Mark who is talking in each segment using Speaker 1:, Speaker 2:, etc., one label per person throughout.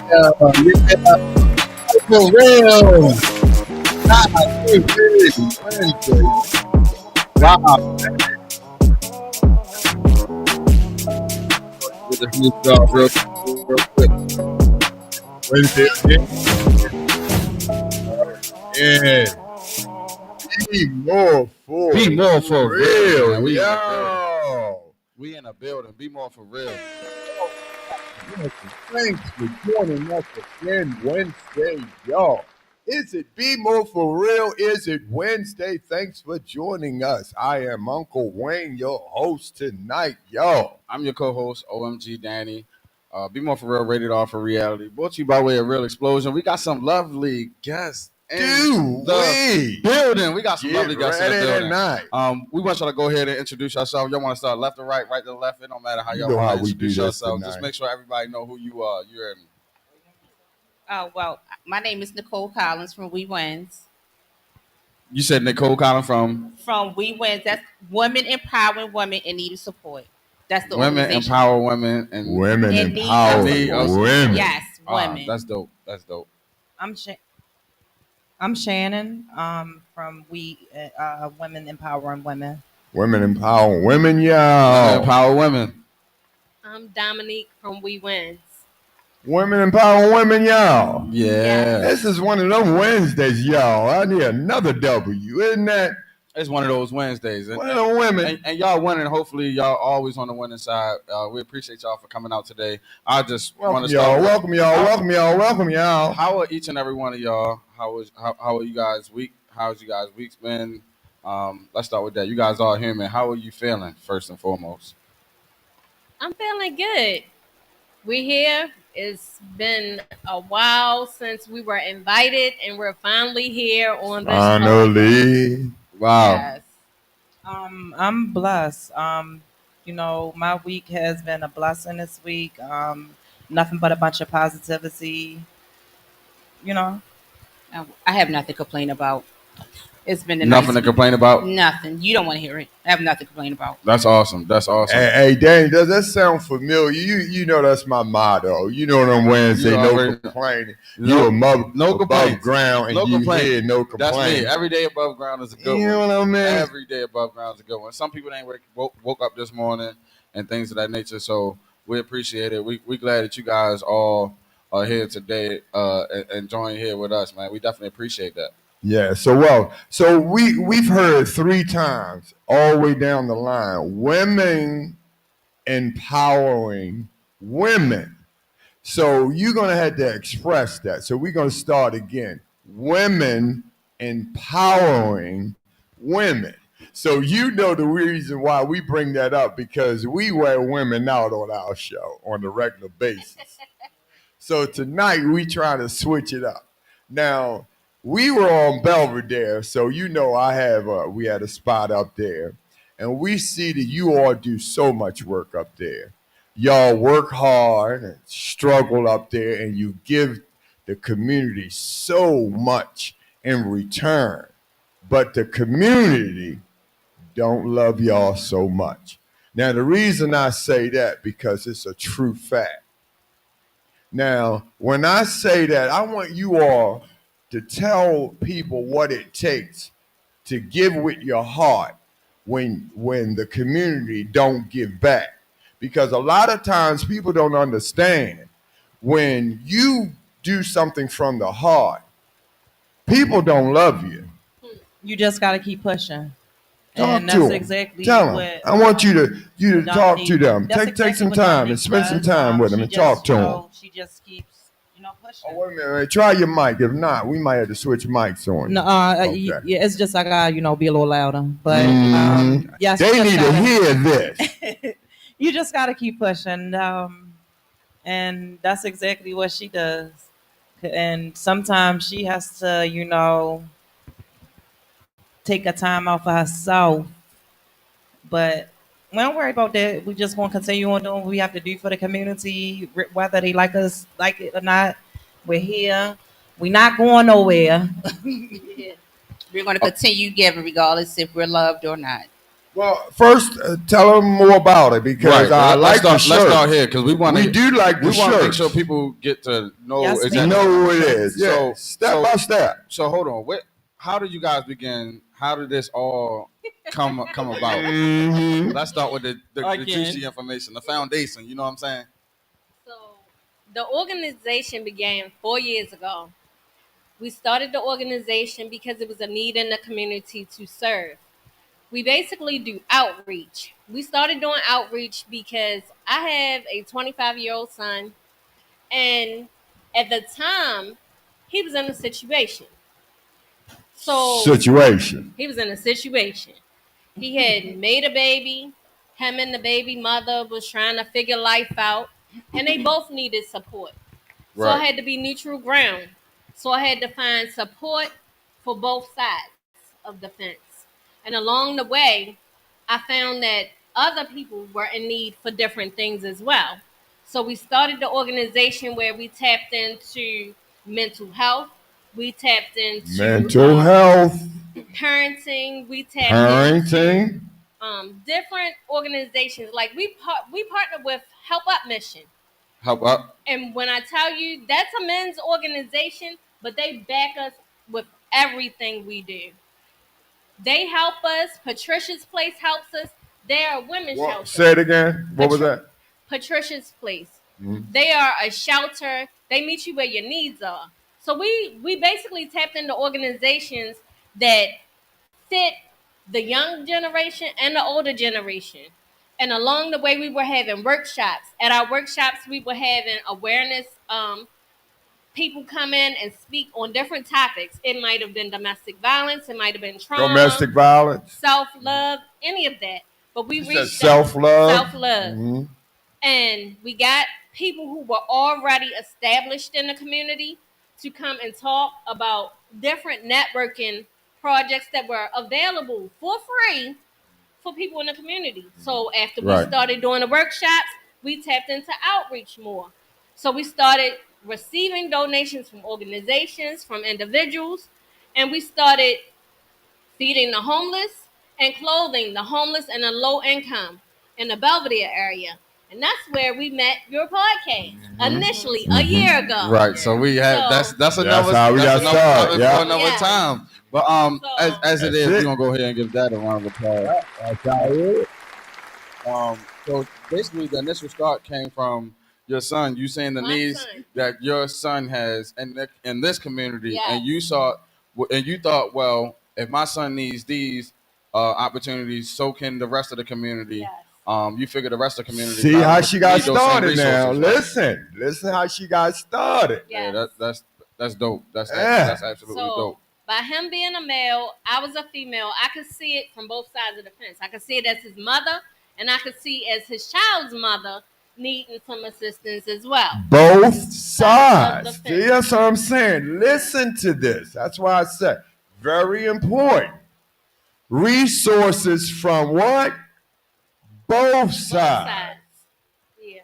Speaker 1: Yeah, for real. Nah, Wednesday. Wow. With this new job real quick. Wednesday again. Yeah. Be more for real.
Speaker 2: Man,
Speaker 1: Yo.
Speaker 2: we in a building. Be more for real.
Speaker 1: Thanks for joining us again Wednesday, y'all. Is it BMore4Real? Is it Wednesday? Thanks for joining us. I am Uncle Wayne, your host tonight, y'all.
Speaker 2: I'm your co-host, OMG Danny. Be more for real, rated R for reality. Brought to you by way of Real Explosion. We got some lovely guests in the building. We got some lovely guests in the building.
Speaker 1: Tonight.
Speaker 2: We want y'all to go ahead and introduce yourself. Y'all want to start left to right, right to left. It don't matter how y'all
Speaker 1: know
Speaker 2: want
Speaker 1: how
Speaker 2: to
Speaker 1: we
Speaker 2: introduce
Speaker 1: do this
Speaker 2: yourself.
Speaker 1: tonight.
Speaker 2: Just make sure everybody know who you are. You're
Speaker 3: Well, my name is Nicole Collins from We Wins.
Speaker 2: You said Nicole Collins from
Speaker 3: We Wins. That's Women Empowering Women in Need of Support. That's the
Speaker 2: Women
Speaker 3: organization.
Speaker 2: Empower Women and
Speaker 1: Women
Speaker 3: in need
Speaker 1: Empower
Speaker 3: of support.
Speaker 1: Women.
Speaker 3: Yes, women.
Speaker 2: That's dope. That's dope.
Speaker 4: I'm Shannon from Women Empowering Women.
Speaker 1: Women Empower Women,
Speaker 2: Women
Speaker 1: y'all.
Speaker 2: Empower Women.
Speaker 5: I'm Dominique from We Wins.
Speaker 1: Women Empower Women, y'all.
Speaker 2: Yeah.
Speaker 1: This is one of them Wednesdays, y'all. I need another W, isn't that?
Speaker 2: It's one of those Wednesdays.
Speaker 1: One of them women.
Speaker 2: And y'all winning. Hopefully, y'all always on the winning side. We appreciate y'all for coming out today. I just want to start.
Speaker 1: Welcome y'all.
Speaker 2: How are each and every one of y'all? How are you guys' week? How's you guys' week's been? Let's start with that. You guys are human. How are you feeling, first and foremost?
Speaker 5: I'm feeling good. We're here. It's been a while since we were invited, and we're finally here on this.
Speaker 1: Finally.
Speaker 2: Wow.
Speaker 4: Yes. I'm blessed. My week has been a blessing this week. Nothing but a bunch of positivity.
Speaker 3: I have nothing to complain about. It's been
Speaker 2: Nothing to complain about.
Speaker 3: Nothing. You don't want to hear it. I have nothing to complain about.
Speaker 2: That's awesome.
Speaker 1: Hey, Danny, does that sound familiar? You know that's my motto. You know on Wednesday, no complaining. You above ground and you hear no complaining.
Speaker 2: That's me. Every day above ground is a good one.
Speaker 1: You know what I mean?
Speaker 2: Every day above ground is a good one. Some people ain't woke up this morning and things of that nature. So we appreciate it. We glad that you guys all are here today and join here with us, man. We definitely appreciate that.
Speaker 1: Yeah, so we've heard 3 times all the way down the line, women empowering women. So you're gonna have to express that. So we're gonna start again. Women empowering women. So you know the reason why we bring that up, because we wear women out on our show on a regular basis. So tonight we try to switch it up. Now, we were on Belvedere, so we had a spot up there, and we see that you all do so much work up there. Y'all work hard and struggle up there, and you give the community so much in return, but the community don't love y'all so much. Now, the reason I say that, because it's a true fact. Now, when I say that, I want you all to tell people what it takes to give with your heart when the community don't give back. Because a lot of times people don't understand, when you do something from the heart, people don't love you.
Speaker 4: You just got to keep pushing.
Speaker 1: Talk
Speaker 4: and
Speaker 1: to
Speaker 4: that's
Speaker 1: them.
Speaker 4: exactly
Speaker 1: Tell
Speaker 4: what
Speaker 1: them. I want you to talk to them. Take
Speaker 4: exactly
Speaker 1: some
Speaker 4: what
Speaker 1: time
Speaker 4: Dominique
Speaker 1: and spend some
Speaker 4: does.
Speaker 1: time with them and talk to them.
Speaker 4: She just keeps, pushing.
Speaker 1: Oh, wait a minute. Try your mic. If not, we might have to switch mics on.
Speaker 4: No,
Speaker 1: Okay.
Speaker 4: yeah, it's just I gotta, be a little louder. But yes,
Speaker 1: They need to hear this.
Speaker 4: You just gotta keep pushing, and that's exactly what she does. and sometimes she has to, take a time out for herself. But we don't worry about that. We just gonna continue on doing what we have to do for the community, whether they like us, like it or not. We're here. We're not going nowhere.
Speaker 5: Yeah.
Speaker 3: We're going to continue giving regardless if we're loved or not.
Speaker 1: Well, first, tell them more about it because
Speaker 2: Right.
Speaker 1: I like the
Speaker 2: Let's start
Speaker 1: shirts.
Speaker 2: here because we want
Speaker 1: We do like the
Speaker 2: we want to make
Speaker 1: shirts.
Speaker 2: sure people get to know
Speaker 4: Yes, we
Speaker 2: exactly.
Speaker 1: Know who it is. Yeah.
Speaker 2: So
Speaker 1: Step by step.
Speaker 2: So hold on. How did you guys begin? How did this all come about?
Speaker 1: Mhm.
Speaker 2: Let's start with the
Speaker 4: Again.
Speaker 2: juicy information, the foundation. You know what I'm saying?
Speaker 5: So the organization began 4 years ago. We started the organization because it was a need in the community to serve. We basically do outreach. We started doing outreach because I have a 25-year-old son, and at the time, he was in a situation. So
Speaker 1: Situation.
Speaker 5: he was in a situation. He had made a baby. Him and the baby mother was trying to figure life out, and they both needed support. So I
Speaker 2: Right.
Speaker 5: had to be neutral ground. So I had to find support for both sides of the fence. And along the way, I found that other people were in need for different things as well. So we started the organization where we tapped into mental health, we tapped into
Speaker 1: Mental health.
Speaker 5: parenting, we tapped into
Speaker 1: Parenting.
Speaker 5: different organizations. Like we partner with Help Up Mission.
Speaker 2: How about
Speaker 5: And when I tell you that's a men's organization, but they back us with everything we do. They help us. Patricia's Place helps us. They are a women's
Speaker 1: What?
Speaker 5: shelter.
Speaker 1: Say it again. What was that?
Speaker 5: Patricia's Place.
Speaker 1: Mhm.
Speaker 5: They are a shelter. They meet you where your needs are. So we basically tapped into organizations that fit the young generation and the older generation. And along the way, we were having workshops. At our workshops, we were having awareness. People come in and speak on different topics. It might have been domestic violence. It might have been trauma,
Speaker 1: Domestic violence.
Speaker 5: self love, any of that. But we
Speaker 1: You said
Speaker 5: reached out
Speaker 1: self love.
Speaker 5: self love, and we got people who were already established in the community to come and talk about different networking projects that were available for free for people in the community. So after we
Speaker 2: Right.
Speaker 5: started doing the workshops, we tapped into outreach more. So we started receiving donations from organizations, from individuals, and we started feeding the homeless and clothing the homeless and the low income in the Belvedere area. And that's where we met your podcast initially a year ago.
Speaker 2: right? So we had
Speaker 5: So-
Speaker 2: that's
Speaker 1: That's
Speaker 2: another
Speaker 1: how we got started,
Speaker 2: topic
Speaker 1: yeah.
Speaker 2: for another
Speaker 5: Yeah.
Speaker 2: time. But
Speaker 5: So-
Speaker 2: as it
Speaker 1: That's
Speaker 2: is,
Speaker 1: it.
Speaker 2: we're gonna go ahead and give that a round of applause.
Speaker 1: That's how it is.
Speaker 2: So basically, the initial start came from your son. You saying the
Speaker 5: My
Speaker 2: needs
Speaker 5: son.
Speaker 2: that your son has in this community,
Speaker 5: Yes.
Speaker 2: and you thought, well, if my son needs these opportunities, so can the rest of the community.
Speaker 5: Yes.
Speaker 2: You figure the rest of the community.
Speaker 1: See how she got
Speaker 2: need those same
Speaker 1: started now.
Speaker 2: resources, right?
Speaker 1: Listen how she got started.
Speaker 2: Yeah,
Speaker 5: Yes.
Speaker 2: that's dope. That's
Speaker 1: Yeah.
Speaker 2: that's absolutely
Speaker 5: So
Speaker 2: dope.
Speaker 5: by him being a male, I was a female. I could see it from both sides of the fence. I could see it as his mother, and I could see as his child's mother needing some assistance as well.
Speaker 1: Both
Speaker 5: Sides of
Speaker 1: sides.
Speaker 5: the
Speaker 1: See,
Speaker 5: fence.
Speaker 1: that's what I'm saying. Listen to this. That's why I said very important. Resources from what? Both
Speaker 5: Both
Speaker 1: sides.
Speaker 5: sides. Yeah.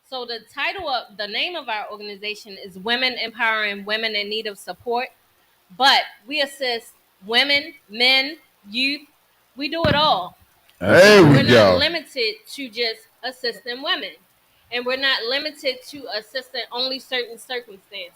Speaker 5: So the name of our organization is Women Empowering Women in Need of Support. But we assist women, men, youth. We do it all.
Speaker 1: There we
Speaker 5: We're not
Speaker 1: go.
Speaker 5: limited to just assisting women. And we're not limited to assisting only certain circumstances.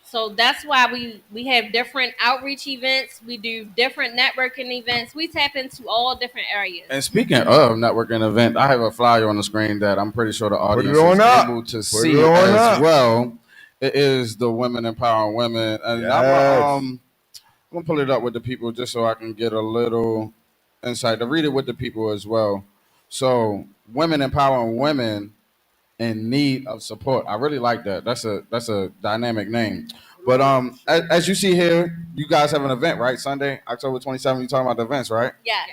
Speaker 5: So that's why we have different outreach events. We do different networking events. We tap into all different areas.
Speaker 2: And speaking of networking event, I have a flyer on the screen that I'm pretty sure the audience
Speaker 1: it on
Speaker 2: is
Speaker 1: up.
Speaker 2: able to
Speaker 1: Put
Speaker 2: see
Speaker 1: it on
Speaker 2: as
Speaker 1: up.
Speaker 2: well. It is the Women Empowering Women, and
Speaker 1: Yes.
Speaker 2: I'm gonna pull it up with the people just so I can get a little insight to read it with the people as well. So, Women Empowering Women in Need of Support. I really like that. That's a dynamic name. But as you see here, you guys have an event, right? Sunday, October 27th. You talking about the events, right?
Speaker 5: Yes.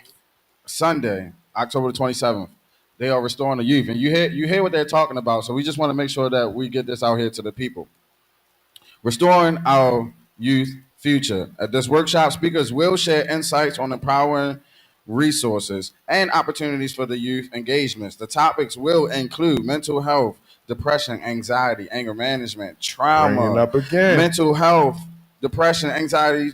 Speaker 2: Sunday, October the 27th. They are restoring the youth, and you hear what they're talking about. So we just want to make sure that we get this out here to the people. Restoring Our Youth Future. At this workshop, speakers will share insights on empowering resources and opportunities for the youth engagements. The topics will include mental health, depression, anxiety, anger management,
Speaker 1: Bring it
Speaker 2: trauma,
Speaker 1: up again.
Speaker 2: mental health, depression, anxiety,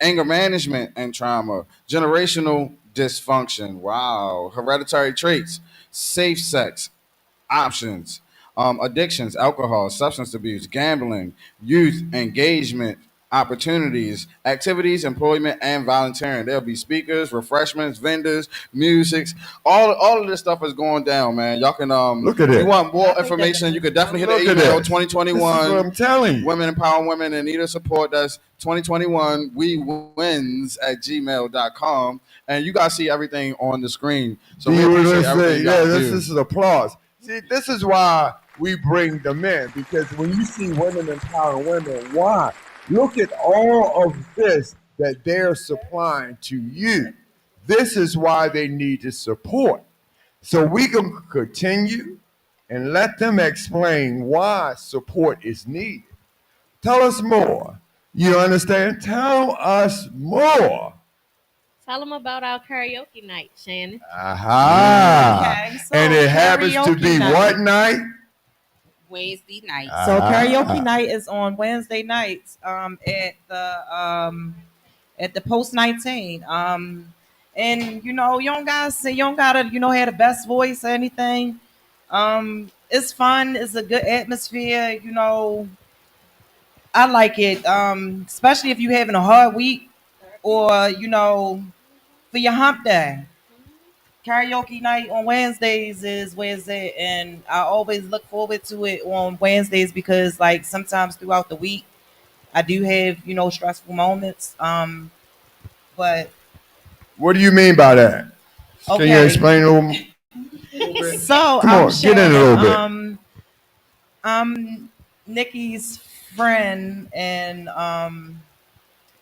Speaker 2: anger management, and trauma, generational dysfunction, wow, hereditary traits, safe sex, options, addictions, alcohol, substance abuse, gambling, youth engagement, opportunities, activities, employment, and volunteering. There'll be speakers, refreshments, vendors, musics. All of this stuff is going down, man. Y'all can
Speaker 1: Look at
Speaker 2: if you
Speaker 1: it.
Speaker 2: want more
Speaker 4: I think that
Speaker 2: information, you can definitely hit
Speaker 1: Look
Speaker 2: the
Speaker 1: at
Speaker 2: email
Speaker 1: this. This is what
Speaker 2: 2021
Speaker 1: I'm telling you.
Speaker 2: Women Empower Women and Need a Support. That's 2021 we wins at gmail.com. And you guys see everything on the screen. So we
Speaker 1: You were
Speaker 2: appreciate
Speaker 1: gonna
Speaker 2: everything
Speaker 1: say,
Speaker 2: you
Speaker 1: yeah,
Speaker 2: guys
Speaker 1: this
Speaker 2: do.
Speaker 1: is applause. See, this is why we bring them in, because when you see women empowering women, why? Look at all of this that they're supplying to you. This is why they need the support. So we can continue and let them explain why support is needed. Tell us more. You understand? Tell us more.
Speaker 5: Tell them about our karaoke night, Shannon.
Speaker 1: Aha.
Speaker 4: Okay, so
Speaker 1: And it happens to
Speaker 4: karaoke
Speaker 1: be
Speaker 4: night.
Speaker 1: what night?
Speaker 3: Wednesday night.
Speaker 4: So
Speaker 1: Ah.
Speaker 4: karaoke night is on Wednesday nights at the Post 19. And you don't gotta sing, you don't gotta have the best voice or anything. It's fun. It's a good atmosphere. I like it. Especially if you're having a hard week or for your hump day. Karaoke night on Wednesdays is Wednesday, and I always look forward to it on Wednesdays because, like, sometimes throughout the week, I do have stressful moments. But
Speaker 1: What do you mean by that? Can you
Speaker 4: okay,
Speaker 1: explain a little bit?
Speaker 4: so
Speaker 1: Come on, get in a
Speaker 4: Shannon.
Speaker 1: little bit.
Speaker 4: I'm Nikki's friend, and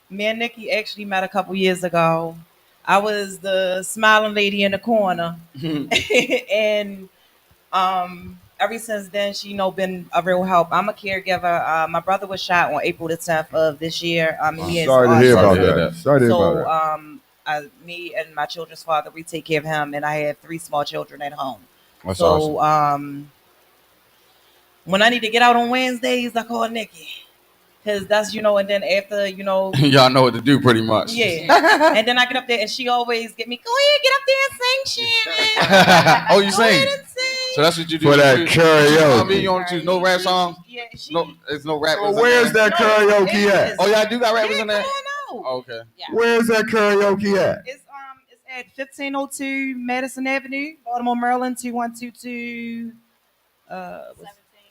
Speaker 4: me and Nikki actually met a couple years ago. I was the smiling lady in the corner, and ever since then, she been a real help. I'm a caregiver. My brother was shot on April the 10th of this year. He has
Speaker 1: Sorry to hear
Speaker 2: Sorry
Speaker 1: about
Speaker 2: to hear
Speaker 1: that.
Speaker 2: that.
Speaker 1: Sorry to hear about
Speaker 4: So
Speaker 1: that.
Speaker 4: me and my children's father, we take care of him, and I have 3 small children at home.
Speaker 2: That's
Speaker 4: So
Speaker 2: awesome.
Speaker 4: when I need to get out on Wednesdays, I call Nikki. Cause that's and then after
Speaker 2: Y'all know what to do pretty much.
Speaker 4: yeah, and then I get up there and she always get me go ahead, get up there and sing, Shannon.
Speaker 2: Oh, you
Speaker 4: Go ahead
Speaker 2: sing?
Speaker 4: and sing.
Speaker 2: So that's what you do.
Speaker 1: For that
Speaker 2: I mean,
Speaker 1: karaoke.
Speaker 2: you don't choose no rap song?
Speaker 4: Yeah, she.
Speaker 2: No, it's no rappers.
Speaker 1: So where's
Speaker 2: in there?
Speaker 1: that
Speaker 4: No,
Speaker 1: karaoke
Speaker 4: it
Speaker 1: at?
Speaker 4: is.
Speaker 2: Oh, y'all do got rappers
Speaker 4: Yeah,
Speaker 2: in
Speaker 4: come
Speaker 2: there?
Speaker 4: on out.
Speaker 2: Oh, okay.
Speaker 3: Yeah.
Speaker 1: Where's that karaoke at?
Speaker 4: It's at 1502 Madison Avenue, Baltimore, Maryland 2122.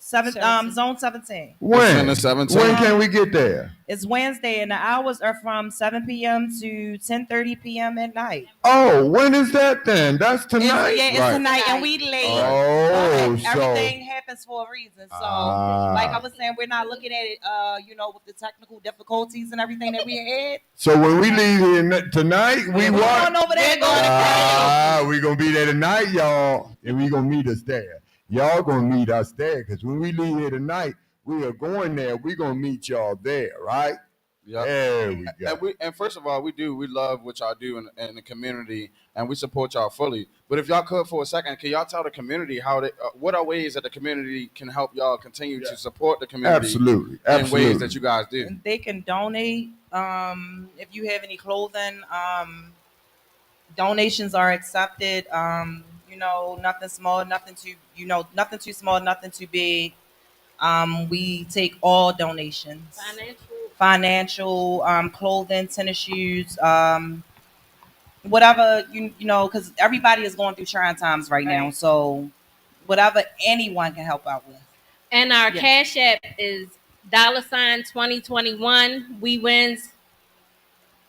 Speaker 4: Zone 17.
Speaker 1: When?
Speaker 2: in the 17.
Speaker 1: When can we get there?
Speaker 4: It's Wednesday, and the hours are from 7 p.m. to 10:30 p.m. at night.
Speaker 1: Oh, when is that then? That's tonight?
Speaker 4: It's
Speaker 2: Right.
Speaker 4: tonight, and we late.
Speaker 1: Oh,
Speaker 4: But
Speaker 1: so
Speaker 4: everything happens for a reason. So, like I was saying, we're not looking at it, with the technical difficulties and everything that we had.
Speaker 1: so when we leave here tonight, we
Speaker 4: We're
Speaker 1: what?
Speaker 4: going over there and going to karaoke.
Speaker 1: We gonna be there tonight, y'all, and we gonna meet us there. Y'all gonna meet us there, because when we leave here tonight, we are going there. We gonna meet y'all there, right?
Speaker 2: Yep.
Speaker 1: There we go.
Speaker 2: And first of all, we love what y'all do in the community, and we support y'all fully. But if y'all could for a second, can y'all tell the community how what are ways that the community can help y'all continue to support the community
Speaker 1: Absolutely,
Speaker 2: in
Speaker 1: absolutely.
Speaker 2: ways that you guys do?
Speaker 4: And they can donate. If you have any clothing, donations are accepted. Nothing small, nothing too, nothing too small, nothing too big. We take all donations. Financial, clothing, tennis shoes, whatever because everybody is going through trying times right now. So whatever anyone can help out with.
Speaker 5: And our Cash App is $2021. We wins.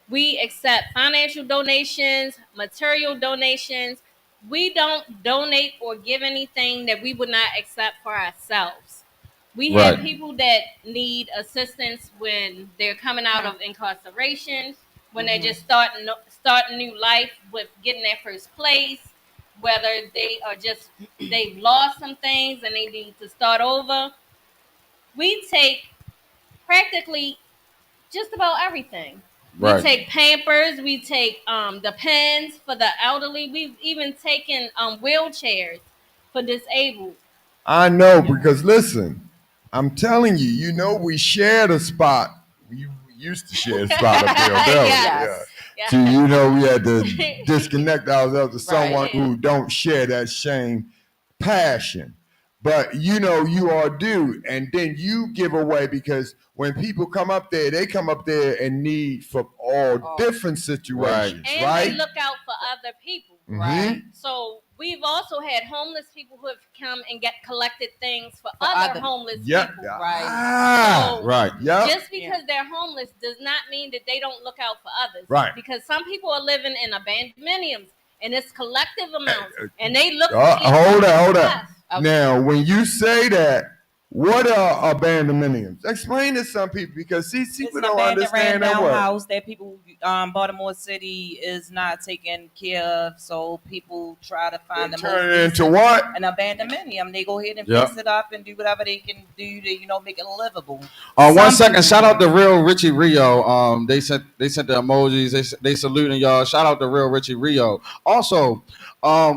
Speaker 5: We accept financial donations, material donations. We don't donate or give anything that we would not accept for ourselves. We have people that need assistance when they're coming out of incarceration, when they're just starting new life with getting their first place, whether they've lost some things and they need to start over. We take practically just about everything.
Speaker 2: Right.
Speaker 5: We take Pampers, we take the pens for the elderly. We've even taken wheelchairs for disabled.
Speaker 1: I know because listen, I'm telling you, we shared a spot. We used to share a spot up there, Bella.
Speaker 5: Yes.
Speaker 1: Yeah.
Speaker 5: Yeah.
Speaker 1: To we had to disconnect ourselves to someone
Speaker 3: Right.
Speaker 1: who don't share that same passion. But you all do, and then you give away because when people come up there, they come up there in need for all different situations,
Speaker 5: And
Speaker 1: right?
Speaker 5: they look out for other people.
Speaker 3: Right.
Speaker 5: So we've also had homeless people who have come and get collected things for
Speaker 3: other-
Speaker 5: other homeless
Speaker 1: Yep.
Speaker 5: people.
Speaker 3: Right.
Speaker 1: Ah,
Speaker 5: So
Speaker 2: Right.
Speaker 1: yep.
Speaker 5: just because they're homeless does not mean that they don't look out for others.
Speaker 1: Right.
Speaker 5: Because some people are living in abandonments and it's collective amounts, and they look.
Speaker 1: Hold on.
Speaker 5: Yes.
Speaker 3: Okay.
Speaker 1: Now, when you say that, what are abandonments? Explain to some people because
Speaker 4: It's
Speaker 1: people
Speaker 4: an
Speaker 1: don't
Speaker 4: abandoned
Speaker 1: understand that
Speaker 4: ran-down
Speaker 1: word.
Speaker 4: house that people, Baltimore City is not taking care of, so people try to find the
Speaker 1: Turn
Speaker 4: most
Speaker 1: it into
Speaker 4: decent-
Speaker 1: what?
Speaker 4: an abandonment. They go ahead and
Speaker 2: Yep.
Speaker 4: fix it up and do whatever they can do to make it livable.
Speaker 2: 1
Speaker 4: Some
Speaker 2: second.
Speaker 4: people
Speaker 2: Shout out
Speaker 4: do.
Speaker 2: to Real Richie Rio. They sent the emojis. They saluting y'all. Shout out to Real Richie Rio. Also,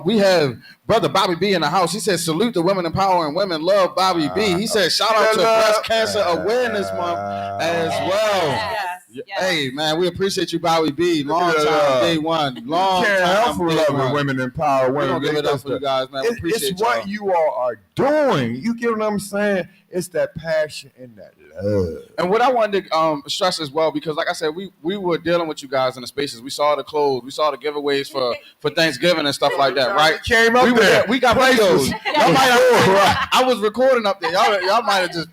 Speaker 2: we have brother Bobby B in the house. He said salute the women empowering women. Love Bobby B. He said shout out to Breast Cancer Awareness Month as well.
Speaker 4: Yes. Yes.
Speaker 2: Hey man, we appreciate you, Bobby B. Long
Speaker 1: Look at
Speaker 2: time,
Speaker 1: that.
Speaker 2: day one. Long
Speaker 1: Can't
Speaker 2: time,
Speaker 1: help but
Speaker 2: day
Speaker 1: love
Speaker 2: one.
Speaker 1: the women empower
Speaker 2: We're
Speaker 1: women.
Speaker 2: gonna give it up for you guys, man. We appreciate
Speaker 1: It's what
Speaker 2: y'all.
Speaker 1: you all are doing. You get what I'm saying? It's that passion and that love.
Speaker 2: And what I wanted to stress as well, because like I said, we were dealing with you guys in the spaces. We saw the clothes, we saw the giveaways for Thanksgiving and stuff like that, right?
Speaker 1: Came up
Speaker 2: We were
Speaker 1: there.
Speaker 2: we got
Speaker 1: Place
Speaker 2: videos.
Speaker 1: was-
Speaker 2: Y'all might have, I was recording up there. Y'all might have just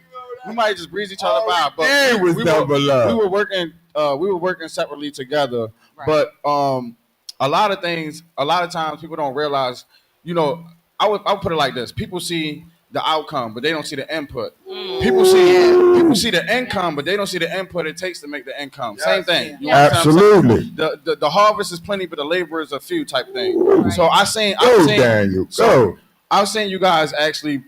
Speaker 2: we might just breeze each other by. But
Speaker 1: It was double love.
Speaker 2: we were working separately together.
Speaker 3: Right.
Speaker 2: But a lot of times people don't realize, I would put it like this. People see the outcome, but they don't see the input. People see the income, but they don't see the input it takes to make the income. Same thing. You understand what I'm saying?
Speaker 1: Absolutely.
Speaker 2: The harvest is plenty, but the laborers are few type thing.
Speaker 3: Right.
Speaker 2: So
Speaker 1: Go, Daniel. Go.
Speaker 2: I was saying you guys actually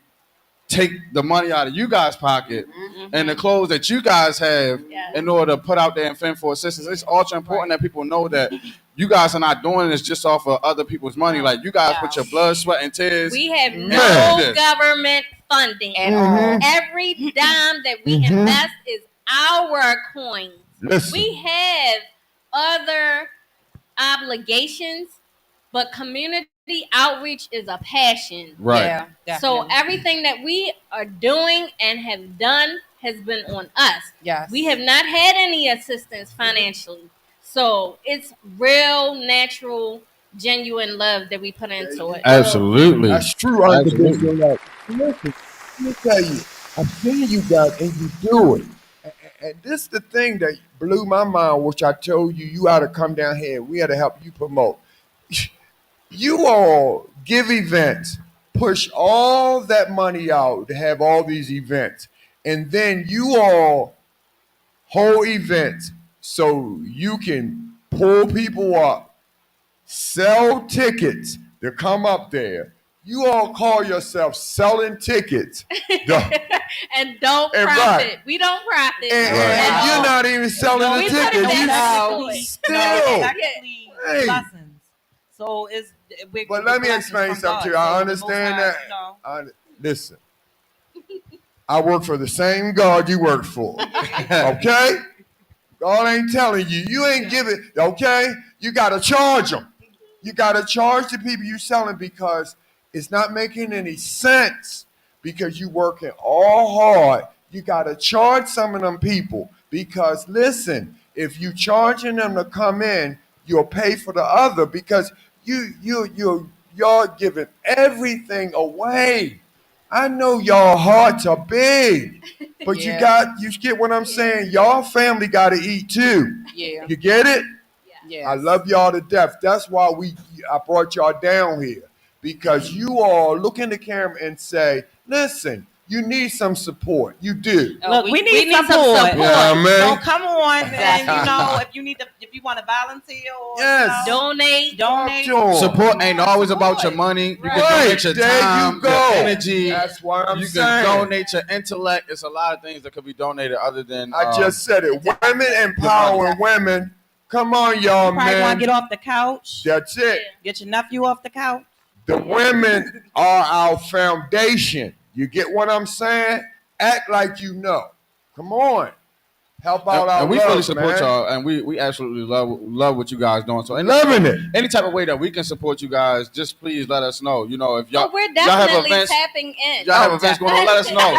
Speaker 2: take the money out of you guys' pocket and the clothes that you guys have in order to put out there and fend for assistance. It's ultra important that people know that you guys are not doing this just off of other people's money. Like you guys put your blood, sweat, and tears.
Speaker 5: We have no
Speaker 2: Man.
Speaker 5: government funding.
Speaker 3: At all.
Speaker 5: Every dime that we invest is our coins.
Speaker 1: Listen.
Speaker 5: We have other obligations, but community outreach is a passion.
Speaker 2: Right.
Speaker 3: Yeah.
Speaker 5: So
Speaker 3: definitely.
Speaker 5: everything that we are doing and have done has been on us.
Speaker 3: Yes.
Speaker 5: We have not had any assistance financially. So it's real, natural, genuine love that we put into it.
Speaker 2: Absolutely.
Speaker 1: That's true. Unconditional love. Listen, let me tell you, I've seen you guys and you do it. And this is the thing that blew my mind, which I told you, you ought to come down here. We had to help you promote. You all give events, push all that money out to have all these events. And then you all hold events so you can pull people up, sell tickets to come up there. You all call yourself selling tickets.
Speaker 5: And don't
Speaker 1: And
Speaker 5: profit.
Speaker 1: right.
Speaker 5: We don't profit.
Speaker 1: And you're not even selling the
Speaker 5: We put it
Speaker 1: tickets.
Speaker 5: back
Speaker 1: You
Speaker 5: to the
Speaker 1: still.
Speaker 4: Technically,
Speaker 1: Hey.
Speaker 4: lessons. So it's.
Speaker 1: But let me explain something to you. I understand that. Listen, I work for the same God you work for. Okay? God ain't telling you. You ain't giving. Okay? You got to charge them. You got to charge the people you selling because it's not making any sense because you working all hard. You got to charge some of them people because, listen, if you charging them to come in, you'll pay for the other because y'all giving everything away. I know y'all hearts are big, but you get what I'm saying? Y'all family got to eat too.
Speaker 3: Yeah.
Speaker 1: You get it?
Speaker 3: Yes.
Speaker 1: I love y'all to death. That's why I brought y'all down here because you all look in the camera and say, listen, You need some support. You do.
Speaker 4: Look, we need
Speaker 5: some
Speaker 4: support.
Speaker 5: support.
Speaker 1: Yeah, man.
Speaker 4: So come on, and
Speaker 3: Exactly.
Speaker 4: if you want to volunteer or
Speaker 1: Yes.
Speaker 5: Donate.
Speaker 4: donate.
Speaker 1: Talk to 'em.
Speaker 2: Support ain't always about your money. You can donate your
Speaker 1: There
Speaker 2: time,
Speaker 1: you go.
Speaker 2: your energy.
Speaker 1: That's what I'm
Speaker 2: You
Speaker 1: saying.
Speaker 2: can donate your intellect. It's a lot of things that could be donated other than.
Speaker 1: I just said it. Women empowering women. Come on, y'all,
Speaker 4: You probably want
Speaker 1: man.
Speaker 4: to get off the couch.
Speaker 1: That's it.
Speaker 4: Get your nephew off the couch.
Speaker 1: The women are our foundation. You get what I'm saying? Act like you know. Come on. Help out our
Speaker 2: and we fully
Speaker 1: love,
Speaker 2: support
Speaker 1: man.
Speaker 2: y'all, and we absolutely love what you guys doing. So
Speaker 1: Loving it.
Speaker 2: any type of way that we can support you guys, just please let us know. You know, if y'all,
Speaker 5: Oh, we're
Speaker 2: y'all have
Speaker 5: definitely
Speaker 2: events,
Speaker 5: tapping in.
Speaker 2: y'all have events going on, let us know.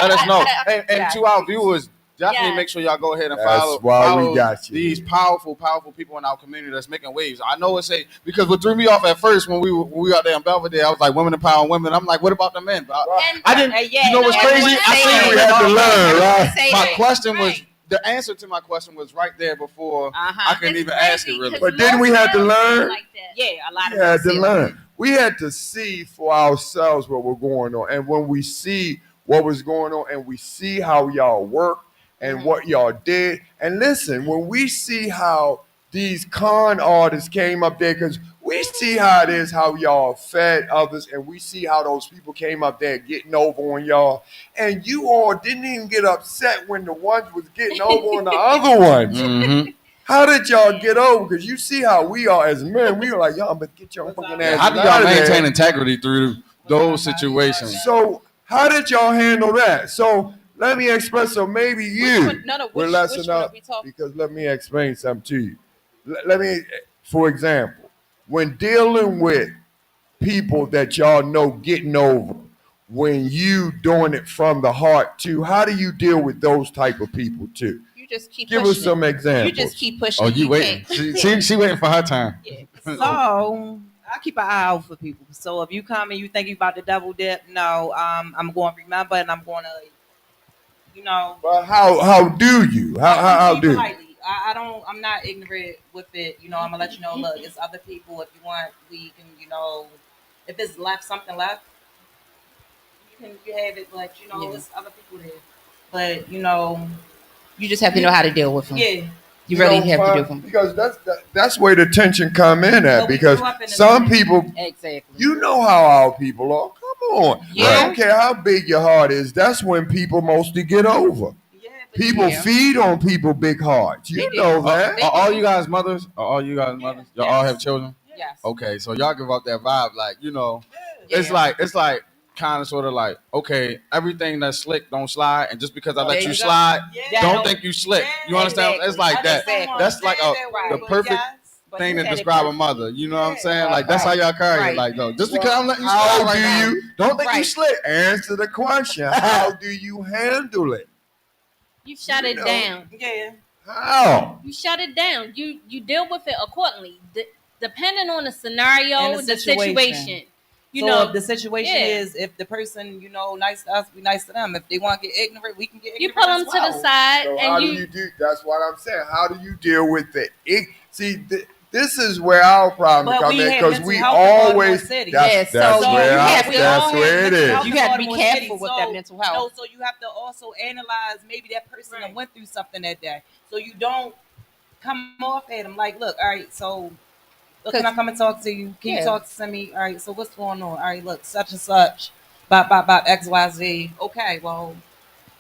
Speaker 2: Let us know. And
Speaker 3: Yes.
Speaker 2: to our viewers, definitely
Speaker 5: Yes.
Speaker 2: make sure y'all go ahead and
Speaker 1: That's
Speaker 2: follow,
Speaker 1: why we
Speaker 2: follow
Speaker 1: got you.
Speaker 2: these powerful people in our community that's making waves. I know it's because what threw me off at first when we were out there in Belvedere, I was like, women empowering women. I'm like, what about the men? But
Speaker 5: And
Speaker 2: I didn't.
Speaker 4: Yeah,
Speaker 2: you know what's
Speaker 5: no,
Speaker 2: crazy?
Speaker 5: everyone
Speaker 2: I
Speaker 5: say
Speaker 2: seen
Speaker 5: it.
Speaker 1: We had to learn, right?
Speaker 2: my question was
Speaker 5: Right.
Speaker 2: the answer to my question was right there before I couldn't
Speaker 5: It's
Speaker 2: even
Speaker 5: crazy
Speaker 2: ask it really.
Speaker 5: 'cause
Speaker 1: But then we
Speaker 5: most
Speaker 1: had to
Speaker 5: girls
Speaker 1: learn.
Speaker 5: feel like that.
Speaker 3: Yeah, a lot
Speaker 1: We
Speaker 3: of
Speaker 1: had
Speaker 3: us
Speaker 1: to
Speaker 3: see
Speaker 1: learn. We had to see for ourselves what was going on. And when we see what was going on and we see how y'all work and what y'all did, and listen, when we see how these con artists came up there, because we see how it is, how y'all fed others, and we see how those people came up there getting over on y'all. And you all didn't even get upset when the ones was getting over on the other ones.
Speaker 2: Mm-hmm.
Speaker 1: How did y'all get over? Because you see how we are as men. We were like, y'all, but get your fucking ass
Speaker 2: How do
Speaker 1: out
Speaker 2: y'all
Speaker 1: of there.
Speaker 2: maintain integrity through those situations?
Speaker 1: So how did y'all handle that? So let me express. So maybe you
Speaker 3: one? No,
Speaker 1: will
Speaker 3: which
Speaker 1: lesson
Speaker 3: one are
Speaker 1: up
Speaker 3: we talking?
Speaker 1: because let me explain something to you. Let me, for example, when dealing with people that y'all know getting over, when you doing it from the heart too, how do you deal with those type of people too?
Speaker 3: You just keep
Speaker 1: Give
Speaker 3: pushing
Speaker 1: us some
Speaker 3: it.
Speaker 1: examples.
Speaker 3: You just keep pushing
Speaker 2: Oh,
Speaker 3: it.
Speaker 2: you waiting?
Speaker 3: can't-
Speaker 2: She waiting for her time.
Speaker 3: Yeah.
Speaker 4: So I keep an eye out for people. So if you come and you think you about to double dip, no, I'm going to remember and I'm going to, you know.
Speaker 1: But how do you? How do?
Speaker 4: politely. I don't. I'm not ignorant with it. You know, I'm gonna let you know. Look, it's other people. If you want, we can. You know, if it's left something left, you have it. But you know,
Speaker 3: Yeah.
Speaker 4: it's other people there. But you know,
Speaker 3: You just have to know how to deal with them.
Speaker 4: yeah.
Speaker 3: You really
Speaker 1: don't
Speaker 3: have to
Speaker 1: find-
Speaker 3: do with them.
Speaker 1: because that's where the tension come in at.
Speaker 4: But we
Speaker 1: Because
Speaker 4: grew up in the
Speaker 1: some
Speaker 4: village.
Speaker 1: people,
Speaker 3: Exactly.
Speaker 1: you know how our people are. Come on, I
Speaker 3: Yeah.
Speaker 1: don't care how big your heart is. That's when people mostly get over.
Speaker 4: Yeah. But
Speaker 1: People
Speaker 3: Yeah.
Speaker 1: feed on people big hearts. You
Speaker 3: They do.
Speaker 1: know that.
Speaker 2: Are all you guys mothers? Are all you guys mothers? Y'all all have children?
Speaker 3: Yes.
Speaker 2: Okay, so y'all give out that vibe, like
Speaker 3: Yeah.
Speaker 2: it's like kind of sort of like okay, everything that's slick don't slide, and just because I
Speaker 3: There
Speaker 2: let
Speaker 3: you
Speaker 2: you
Speaker 3: go.
Speaker 2: slide,
Speaker 4: Yeah.
Speaker 2: don't think you slick. You understand?
Speaker 3: Exactly.
Speaker 2: It's like that.
Speaker 3: Exactly.
Speaker 2: That's like the perfect
Speaker 3: But
Speaker 2: thing
Speaker 3: you
Speaker 2: to
Speaker 3: said it
Speaker 2: describe a
Speaker 3: perfect.
Speaker 2: mother. You know what I'm
Speaker 4: Yeah.
Speaker 2: saying? Like that's how y'all carry it.
Speaker 3: Right.
Speaker 2: Like no, just because I'm letting you
Speaker 1: How
Speaker 2: slide right
Speaker 1: do
Speaker 2: now,
Speaker 1: you-
Speaker 2: don't think you
Speaker 3: Right.
Speaker 2: slick.
Speaker 1: Answer the question. How do you handle it?
Speaker 5: You shut
Speaker 1: You
Speaker 5: it
Speaker 1: know.
Speaker 5: down.
Speaker 4: Yeah.
Speaker 1: How?
Speaker 5: You shut it down. You deal with it accordingly, depending on the scenario,
Speaker 4: And the
Speaker 5: the
Speaker 4: situation.
Speaker 5: situation. You
Speaker 4: so
Speaker 5: know,
Speaker 4: if the situation
Speaker 5: yeah.
Speaker 4: is if the person nice to us, we nice to them. If they want to get ignorant, we can get
Speaker 5: you
Speaker 4: ignorant.
Speaker 5: pull them
Speaker 4: as
Speaker 5: to the
Speaker 4: well.
Speaker 5: side,
Speaker 1: So how
Speaker 5: and
Speaker 1: do you do? That's what I'm saying. How do you deal with it? See, this is where our problem
Speaker 4: But
Speaker 1: comes
Speaker 4: we
Speaker 1: in
Speaker 4: have
Speaker 1: because
Speaker 4: mental
Speaker 1: we
Speaker 4: health in Baltimore
Speaker 1: always.
Speaker 4: City.
Speaker 1: That's,
Speaker 3: Yeah,
Speaker 1: that's
Speaker 3: so
Speaker 1: where
Speaker 3: you
Speaker 1: I-
Speaker 3: have to-
Speaker 1: that's where it is.
Speaker 3: You have to be
Speaker 4: Baltimore
Speaker 3: careful
Speaker 4: City,
Speaker 3: with
Speaker 4: so,
Speaker 3: that mental health.
Speaker 4: No, so you have to also analyze maybe that person that went through something that day. So you don't come off at them like, look, all right, so look, can I come and talk to you? Can
Speaker 3: Yeah.
Speaker 4: you talk to me? All right, so what's going on? All right, look, such and such, bop, XYZ. Okay, well,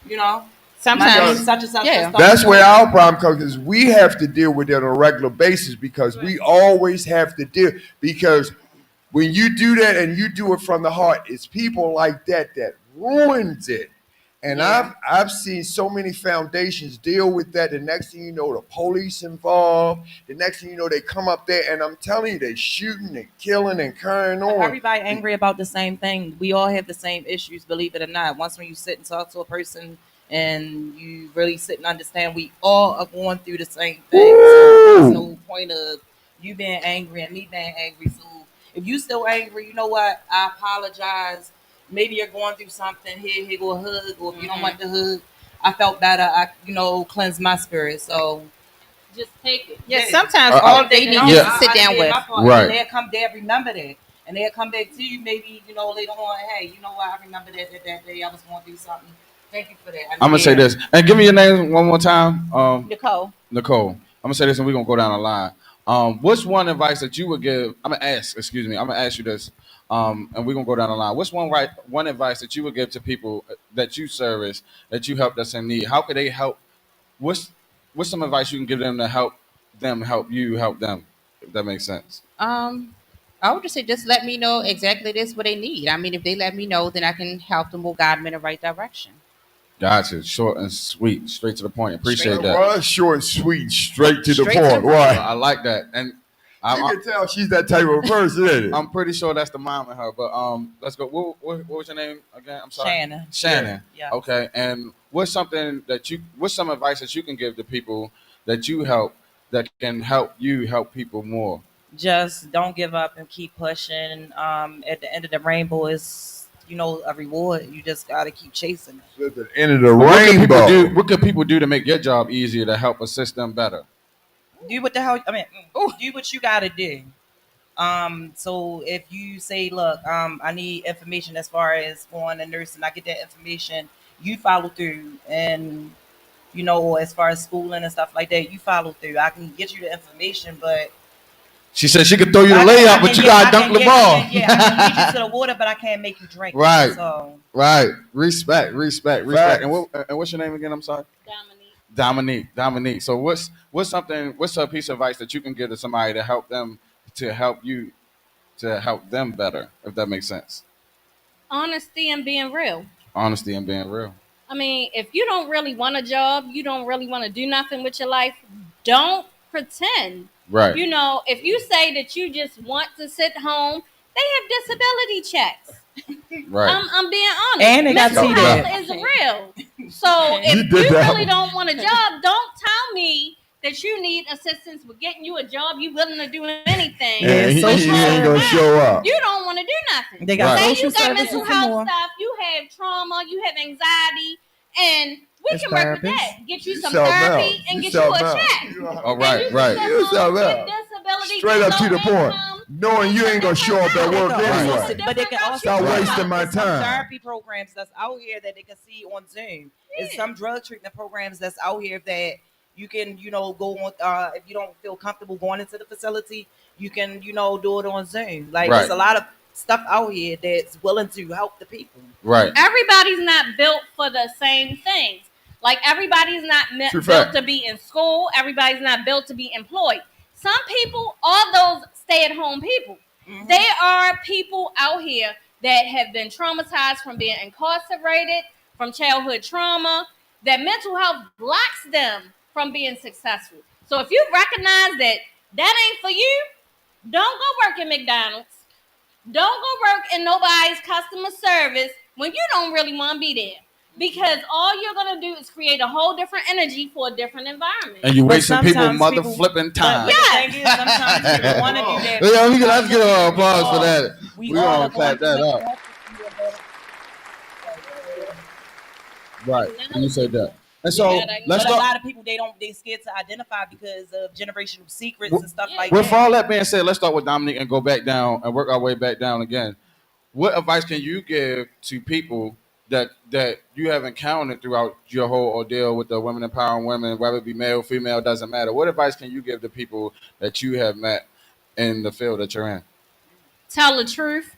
Speaker 4: my name
Speaker 3: Sometimes.
Speaker 4: is such and such.
Speaker 3: Yeah.
Speaker 4: let's talk
Speaker 1: That's
Speaker 4: to
Speaker 1: where
Speaker 4: you.
Speaker 1: our problem comes is we have to deal with it on a regular basis because we always have to deal because when you do that and you do it from the heart, it's people like that ruins it. And
Speaker 3: Yeah.
Speaker 1: I've seen so many foundations deal with that. The next thing you know, the police involved. The next thing you know, they come up there and I'm telling you, they shooting and killing and carrying on.
Speaker 4: Everybody angry about the same thing. We all have the same issues, believe it or not. Once when you sit and talk to a person and you really sit and understand, we all are going through the same thing. So there's no point of you being angry and me being angry. So if you still angry, you know what? I apologize. Maybe you're going through something. Here go a hug. Or if you don't want the hug, I felt better. I, cleanse my spirit. So
Speaker 5: just take it.
Speaker 3: Yeah, sometimes
Speaker 2: Uh,
Speaker 3: all they need
Speaker 2: Yeah.
Speaker 3: is to sit down with.
Speaker 2: Right.
Speaker 4: They'll come there, remember that. and they'll come back to you maybe, you know, later on, hey, you know what, I remember that day I was going to do something. Thank you for that.
Speaker 2: I'm gonna say this, and give me your name one more time.
Speaker 3: Nicole.
Speaker 2: Nicole. I'm gonna say this, and we're gonna go down the line. What's one advice that you would give? I'm gonna ask. Excuse me. I'm gonna ask you this, and we're gonna go down the line. What's one advice that you would give to people that you service, that you help that's in need? How could they help? What's some advice you can give them to help them help you help them? If that makes sense.
Speaker 3: I would just say just let me know exactly this what they need. I mean, if they let me know, then I can help them or guide them in the right direction.
Speaker 2: Gotcha. Short and sweet, straight to the point. Appreciate
Speaker 1: It
Speaker 2: that.
Speaker 1: was short and sweet, straight to the
Speaker 3: Straight to the
Speaker 1: point.
Speaker 3: point.
Speaker 1: Right.
Speaker 2: I like that, and
Speaker 1: You can tell she's that type of person, isn't it?
Speaker 2: I'm pretty sure that's the mom in her. But let's go. What was your name again? I'm sorry.
Speaker 4: Shannon.
Speaker 2: Shannon.
Speaker 4: Yeah.
Speaker 2: Okay. And what's some advice that you can give to people that you help that can help you help people more?
Speaker 4: Just don't give up and keep pushing. At the end of the rainbow is, you know, a reward. You just got to keep chasing it.
Speaker 1: At the end of the
Speaker 2: What can people
Speaker 1: rainbow.
Speaker 2: do? What can people do to make your job easier to help assist them better?
Speaker 4: Do what the hell, do what you got to do. So if you say, look, I need information as far as going to nurse, and I get that information, you follow through, and you know, as far as schooling and stuff like that, you follow through. I can get you the information, but
Speaker 2: She said she could throw you the
Speaker 4: I
Speaker 2: layup,
Speaker 4: can-
Speaker 2: but you
Speaker 4: yeah,
Speaker 2: gotta
Speaker 4: I
Speaker 2: dunk
Speaker 4: can-
Speaker 2: the
Speaker 4: yeah,
Speaker 2: ball.
Speaker 4: Yeah, I can lead you to the water, but I can't make you drink.
Speaker 2: Right.
Speaker 4: So
Speaker 2: Right. Respect.
Speaker 1: Facts.
Speaker 2: And what's your name again? I'm sorry.
Speaker 5: Dominique.
Speaker 2: Dominique. So what's a piece of advice that you can give to somebody to help them to help you to help them better, if that makes sense?
Speaker 5: Honesty and being real.
Speaker 2: Honesty and being real.
Speaker 5: I mean, if you don't really want a job, you don't really want to do nothing with your life, don't pretend.
Speaker 2: Right.
Speaker 5: You know, if you say that you just want to sit home, they have disability checks.
Speaker 2: Right.
Speaker 5: I'm being honest.
Speaker 4: And they got
Speaker 5: Mental
Speaker 2: T-Dot.
Speaker 5: health is real. So if
Speaker 1: You
Speaker 5: you,
Speaker 1: did that.
Speaker 5: really don't want a job, don't tell me that you need assistance with getting you a job. You willing to do anything.
Speaker 4: Yeah,
Speaker 1: And he
Speaker 4: social
Speaker 1: ain't gonna show up.
Speaker 5: You don't want to do nothing.
Speaker 4: they got
Speaker 2: Right.
Speaker 5: Say
Speaker 4: social
Speaker 5: you got
Speaker 4: services
Speaker 5: mental
Speaker 4: and
Speaker 5: health
Speaker 4: more.
Speaker 5: stuff, you have trauma, you have anxiety, and we
Speaker 4: As
Speaker 5: can work with
Speaker 4: therapists.
Speaker 5: that. Get you some
Speaker 1: sell
Speaker 5: therapy
Speaker 1: out.
Speaker 5: and get
Speaker 1: sell
Speaker 5: you a
Speaker 1: out.
Speaker 5: check.
Speaker 1: You know how-
Speaker 2: All right.
Speaker 5: And you
Speaker 2: Right.
Speaker 5: can
Speaker 1: You
Speaker 5: sit
Speaker 1: sell
Speaker 5: home
Speaker 1: out.
Speaker 5: with disability,
Speaker 1: Straight up to
Speaker 5: low
Speaker 1: the point.
Speaker 5: income,
Speaker 1: Knowing you ain't gonna show up at work
Speaker 4: They can
Speaker 1: anyway.
Speaker 4: also- but they can also
Speaker 1: Stop
Speaker 4: do
Speaker 1: wasting my
Speaker 4: there's some
Speaker 1: time.
Speaker 4: therapy programs that's out here that they can see on Zoom. There's some drug treatment programs that's out here that you can, you know, go on. If you don't feel comfortable going into the facility, you can, you know, do it on Zoom. Like
Speaker 2: Right.
Speaker 4: there's a lot of stuff out here that's willing to help the people.
Speaker 2: Right.
Speaker 5: everybody's not built for the same things. Like everybody's not
Speaker 1: True
Speaker 5: built
Speaker 1: fact.
Speaker 5: to be in school. Everybody's not built to be employed. Some people are those stay-at-home people. There are people out here that have been traumatized from being incarcerated, from childhood trauma, that mental health blocks them from being successful. So if you recognize that that ain't for you, don't go work at McDonald's. Don't go work in nobody's customer service when you don't really want to be there. Because all you're gonna do is create a whole different energy for a different environment.
Speaker 2: And you
Speaker 4: But
Speaker 2: wasting people
Speaker 4: sometimes
Speaker 2: mother
Speaker 4: people-
Speaker 2: flipping time.
Speaker 4: But the thing is, sometimes people want to do that.
Speaker 2: Yeah, let's get an applause for that.
Speaker 4: We
Speaker 2: We
Speaker 4: all
Speaker 2: gonna
Speaker 4: are
Speaker 2: clap
Speaker 4: going
Speaker 2: that
Speaker 4: to
Speaker 2: up.
Speaker 4: make-
Speaker 2: Right. And you said that. And so
Speaker 5: Yeah,
Speaker 2: let's
Speaker 4: But a
Speaker 2: talk.
Speaker 4: lot of people they scared to identify because of generational secrets and stuff like
Speaker 2: With
Speaker 4: that.
Speaker 2: all that being said, let's start with Dominique and go back down and work our way back down again. What advice can you give to people that you have encountered throughout your whole ordeal with the women empowering women, whether it be male, female, doesn't matter? What advice can you give to people that you have met in the field that you're in?
Speaker 5: Tell the truth.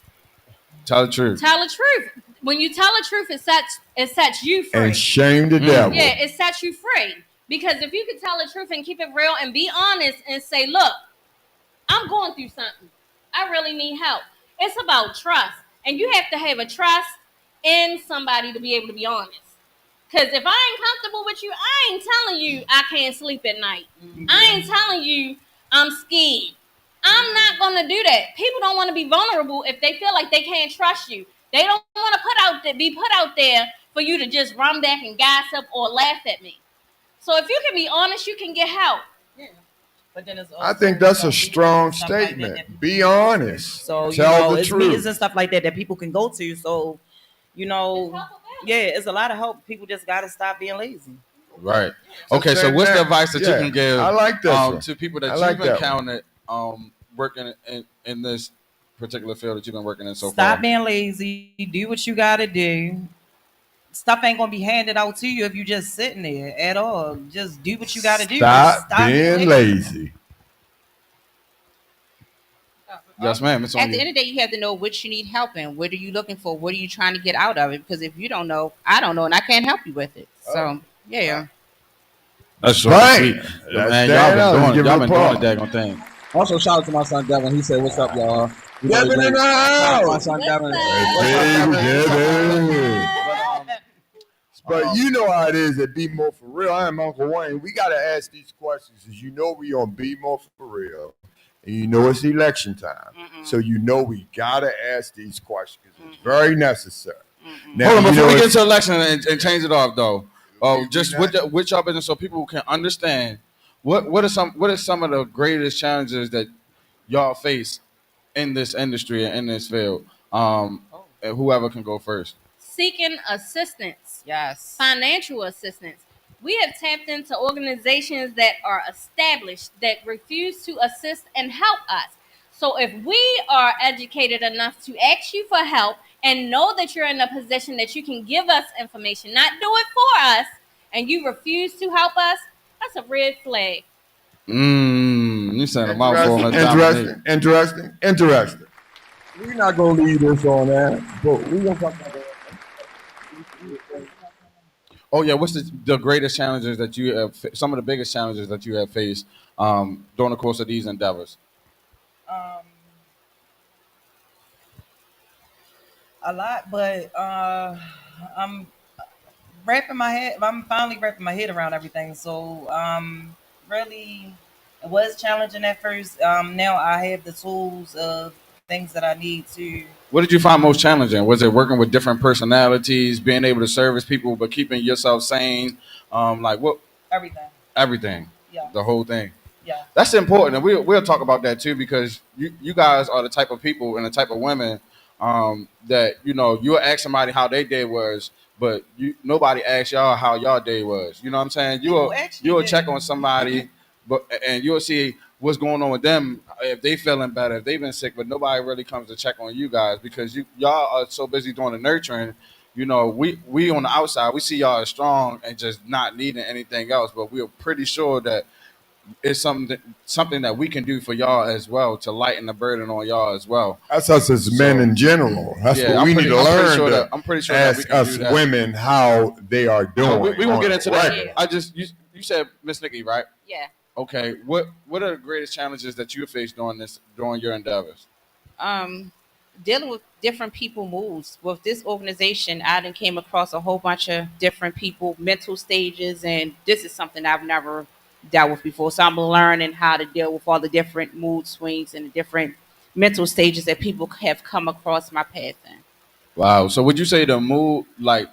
Speaker 2: Tell the truth.
Speaker 5: Tell the truth. When you tell the truth, it sets you free.
Speaker 1: And shame the devil.
Speaker 5: Yeah, it sets you free. Because if you can tell the truth and keep it real and be honest and say, look, I'm going through something. I really need help. It's about trust. And you have to have a trust in somebody to be able to be honest. Because if I ain't comfortable with you, I ain't telling you I can't sleep at night. I ain't telling you I'm scared. I'm not going to do that. People don't want to be vulnerable if they feel like they can't trust you. They don't want to be put out there for you to just run back and gossip or laugh at me. So if you can be honest, you can get help.
Speaker 4: But then it's
Speaker 1: I
Speaker 4: also
Speaker 1: think that's a
Speaker 4: some
Speaker 1: strong
Speaker 4: meetings and stuff like that
Speaker 1: statement.
Speaker 4: that people
Speaker 1: Be
Speaker 4: can go to.
Speaker 1: honest.
Speaker 4: So you
Speaker 1: Tell
Speaker 4: know,
Speaker 1: the
Speaker 4: it's meetings
Speaker 1: truth.
Speaker 4: and stuff like that that people can go to. So you know, yeah, it's a lot of help. People just gotta stop being lazy.
Speaker 2: Right. Okay. So what's the advice that you
Speaker 1: Yeah,
Speaker 2: can give
Speaker 1: I like this one.
Speaker 2: to people that
Speaker 1: I like
Speaker 2: you've
Speaker 1: that one.
Speaker 2: encountered working in this particular field that you've been working in so
Speaker 4: Stop
Speaker 2: far?
Speaker 4: being lazy. Do what you gotta do. Stuff ain't gonna be handed out to you if you just sitting there at all. Just do what you gotta do.
Speaker 1: Stop
Speaker 4: Stop being
Speaker 1: being lazy.
Speaker 2: Yes, ma'am. It's on
Speaker 3: At the
Speaker 2: you.
Speaker 3: end of the day, you have to know what you need help in. What are you looking for? What are you trying to get out of it? Because if you don't know, I don't know, and I can't help you with it. So, yeah.
Speaker 2: That's short
Speaker 1: Right.
Speaker 2: and sweet.
Speaker 1: That's
Speaker 2: Man,
Speaker 1: stand up.
Speaker 2: y'all
Speaker 1: Give
Speaker 2: been
Speaker 1: it
Speaker 2: doing
Speaker 1: applause.
Speaker 2: the daggone thing.
Speaker 6: Also, shout out to my son Devin. He said, "What's up, y'all?" You know,
Speaker 1: Devin in the
Speaker 6: shout out to my
Speaker 1: house.
Speaker 6: son
Speaker 5: What's
Speaker 6: Devin.
Speaker 5: up?
Speaker 6: What's up, Devin?
Speaker 1: Devin.
Speaker 2: But,
Speaker 1: But you know how it is at BMore4Real. I am Uncle Wayne. We got to ask these questions because you know we on BMore4Real. And you know it's election time. So you know we got to ask these questions because it's very necessary. Now,
Speaker 2: hold on,
Speaker 1: you
Speaker 2: before
Speaker 1: know
Speaker 2: we get
Speaker 1: it's-
Speaker 2: to election and change it off, though, just
Speaker 1: not-
Speaker 2: with y'all business, so people can understand what are some of the greatest challenges that y'all face in this industry and in this field. And whoever can go first.
Speaker 5: Seeking assistance,
Speaker 3: Yes.
Speaker 5: financial assistance. We have tapped into organizations that are established that refuse to assist and help us. So if we are educated enough to ask you for help and know that you're in a position that you can give us information, not do it for us, and you refuse to help us, that's a red flag.
Speaker 2: You said a mouthful.
Speaker 1: Interesting.
Speaker 6: We're not gonna leave this on that, but we gonna talk about that.
Speaker 2: Oh yeah, what's the greatest challenges that you have? Some of the biggest challenges that you have faced during the course of these endeavors.
Speaker 4: A lot, but I'm wrapping my head. I'm finally wrapping my head around everything. So really, it was challenging at first. Now I have the tools of things that I need to.
Speaker 2: What did you find most challenging? Was it working with different personalities, being able to service people, but keeping yourself sane? Like what?
Speaker 4: Everything.
Speaker 2: Everything.
Speaker 4: Yeah.
Speaker 2: The whole thing.
Speaker 4: Yeah.
Speaker 2: That's important, and we'll talk about that too because you guys are the type of people and the type of women that you'll ask somebody how their day was, but nobody asks y'all how y'all day was. You know what I'm saying? You'll check on somebody, and you'll see what's going on with them if they feeling better, if they've been sick, but nobody really comes to check on you guys because y'all are so busy doing the nurturing. We on the outside we see y'all as strong and just not needing anything else, but we're pretty sure that it's something that we can do for y'all as well to lighten the burden on y'all as well.
Speaker 1: That's us as men in general. That's what we need to learn.
Speaker 2: I'm pretty sure that we
Speaker 1: ask
Speaker 2: can
Speaker 1: us
Speaker 2: do that.
Speaker 1: women how they are doing.
Speaker 2: We won't get into
Speaker 1: regular.
Speaker 2: that. You said Miss Nikki, right?
Speaker 3: Yeah.
Speaker 2: Okay. What are the greatest challenges that you faced during your endeavors?
Speaker 3: Dealing with different people moods. With this organization, I done came across a whole bunch of different people, mental stages, and this is something I've never dealt with before. So I'm learning how to deal with all the different mood swings and the different mental stages that people have come across my path in.
Speaker 2: Wow. So would you say the mood, like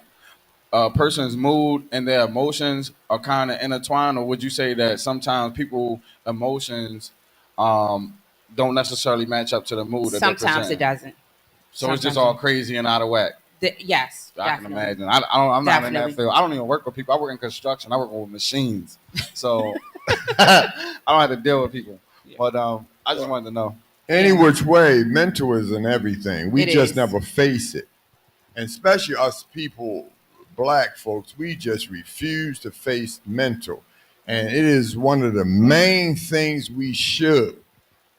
Speaker 2: a person's mood and their emotions are kind of intertwined, or would you say that sometimes people emotions don't necessarily match up to the mood that they're
Speaker 3: Sometimes it
Speaker 2: presenting?
Speaker 3: doesn't.
Speaker 2: So it's just all crazy and out of whack.
Speaker 3: Yes,
Speaker 2: I can
Speaker 3: definitely.
Speaker 2: imagine. I'm not in that
Speaker 3: Definitely.
Speaker 2: field. I don't even work with people. I work in construction. I work with machines. So I don't have to deal with people. But I just wanted to know.
Speaker 1: Any which way, mental is in everything. We
Speaker 3: It
Speaker 1: just
Speaker 3: is.
Speaker 1: never face it. And especially us people, black folks, we just refuse to face mental. And it is one of the main things we should.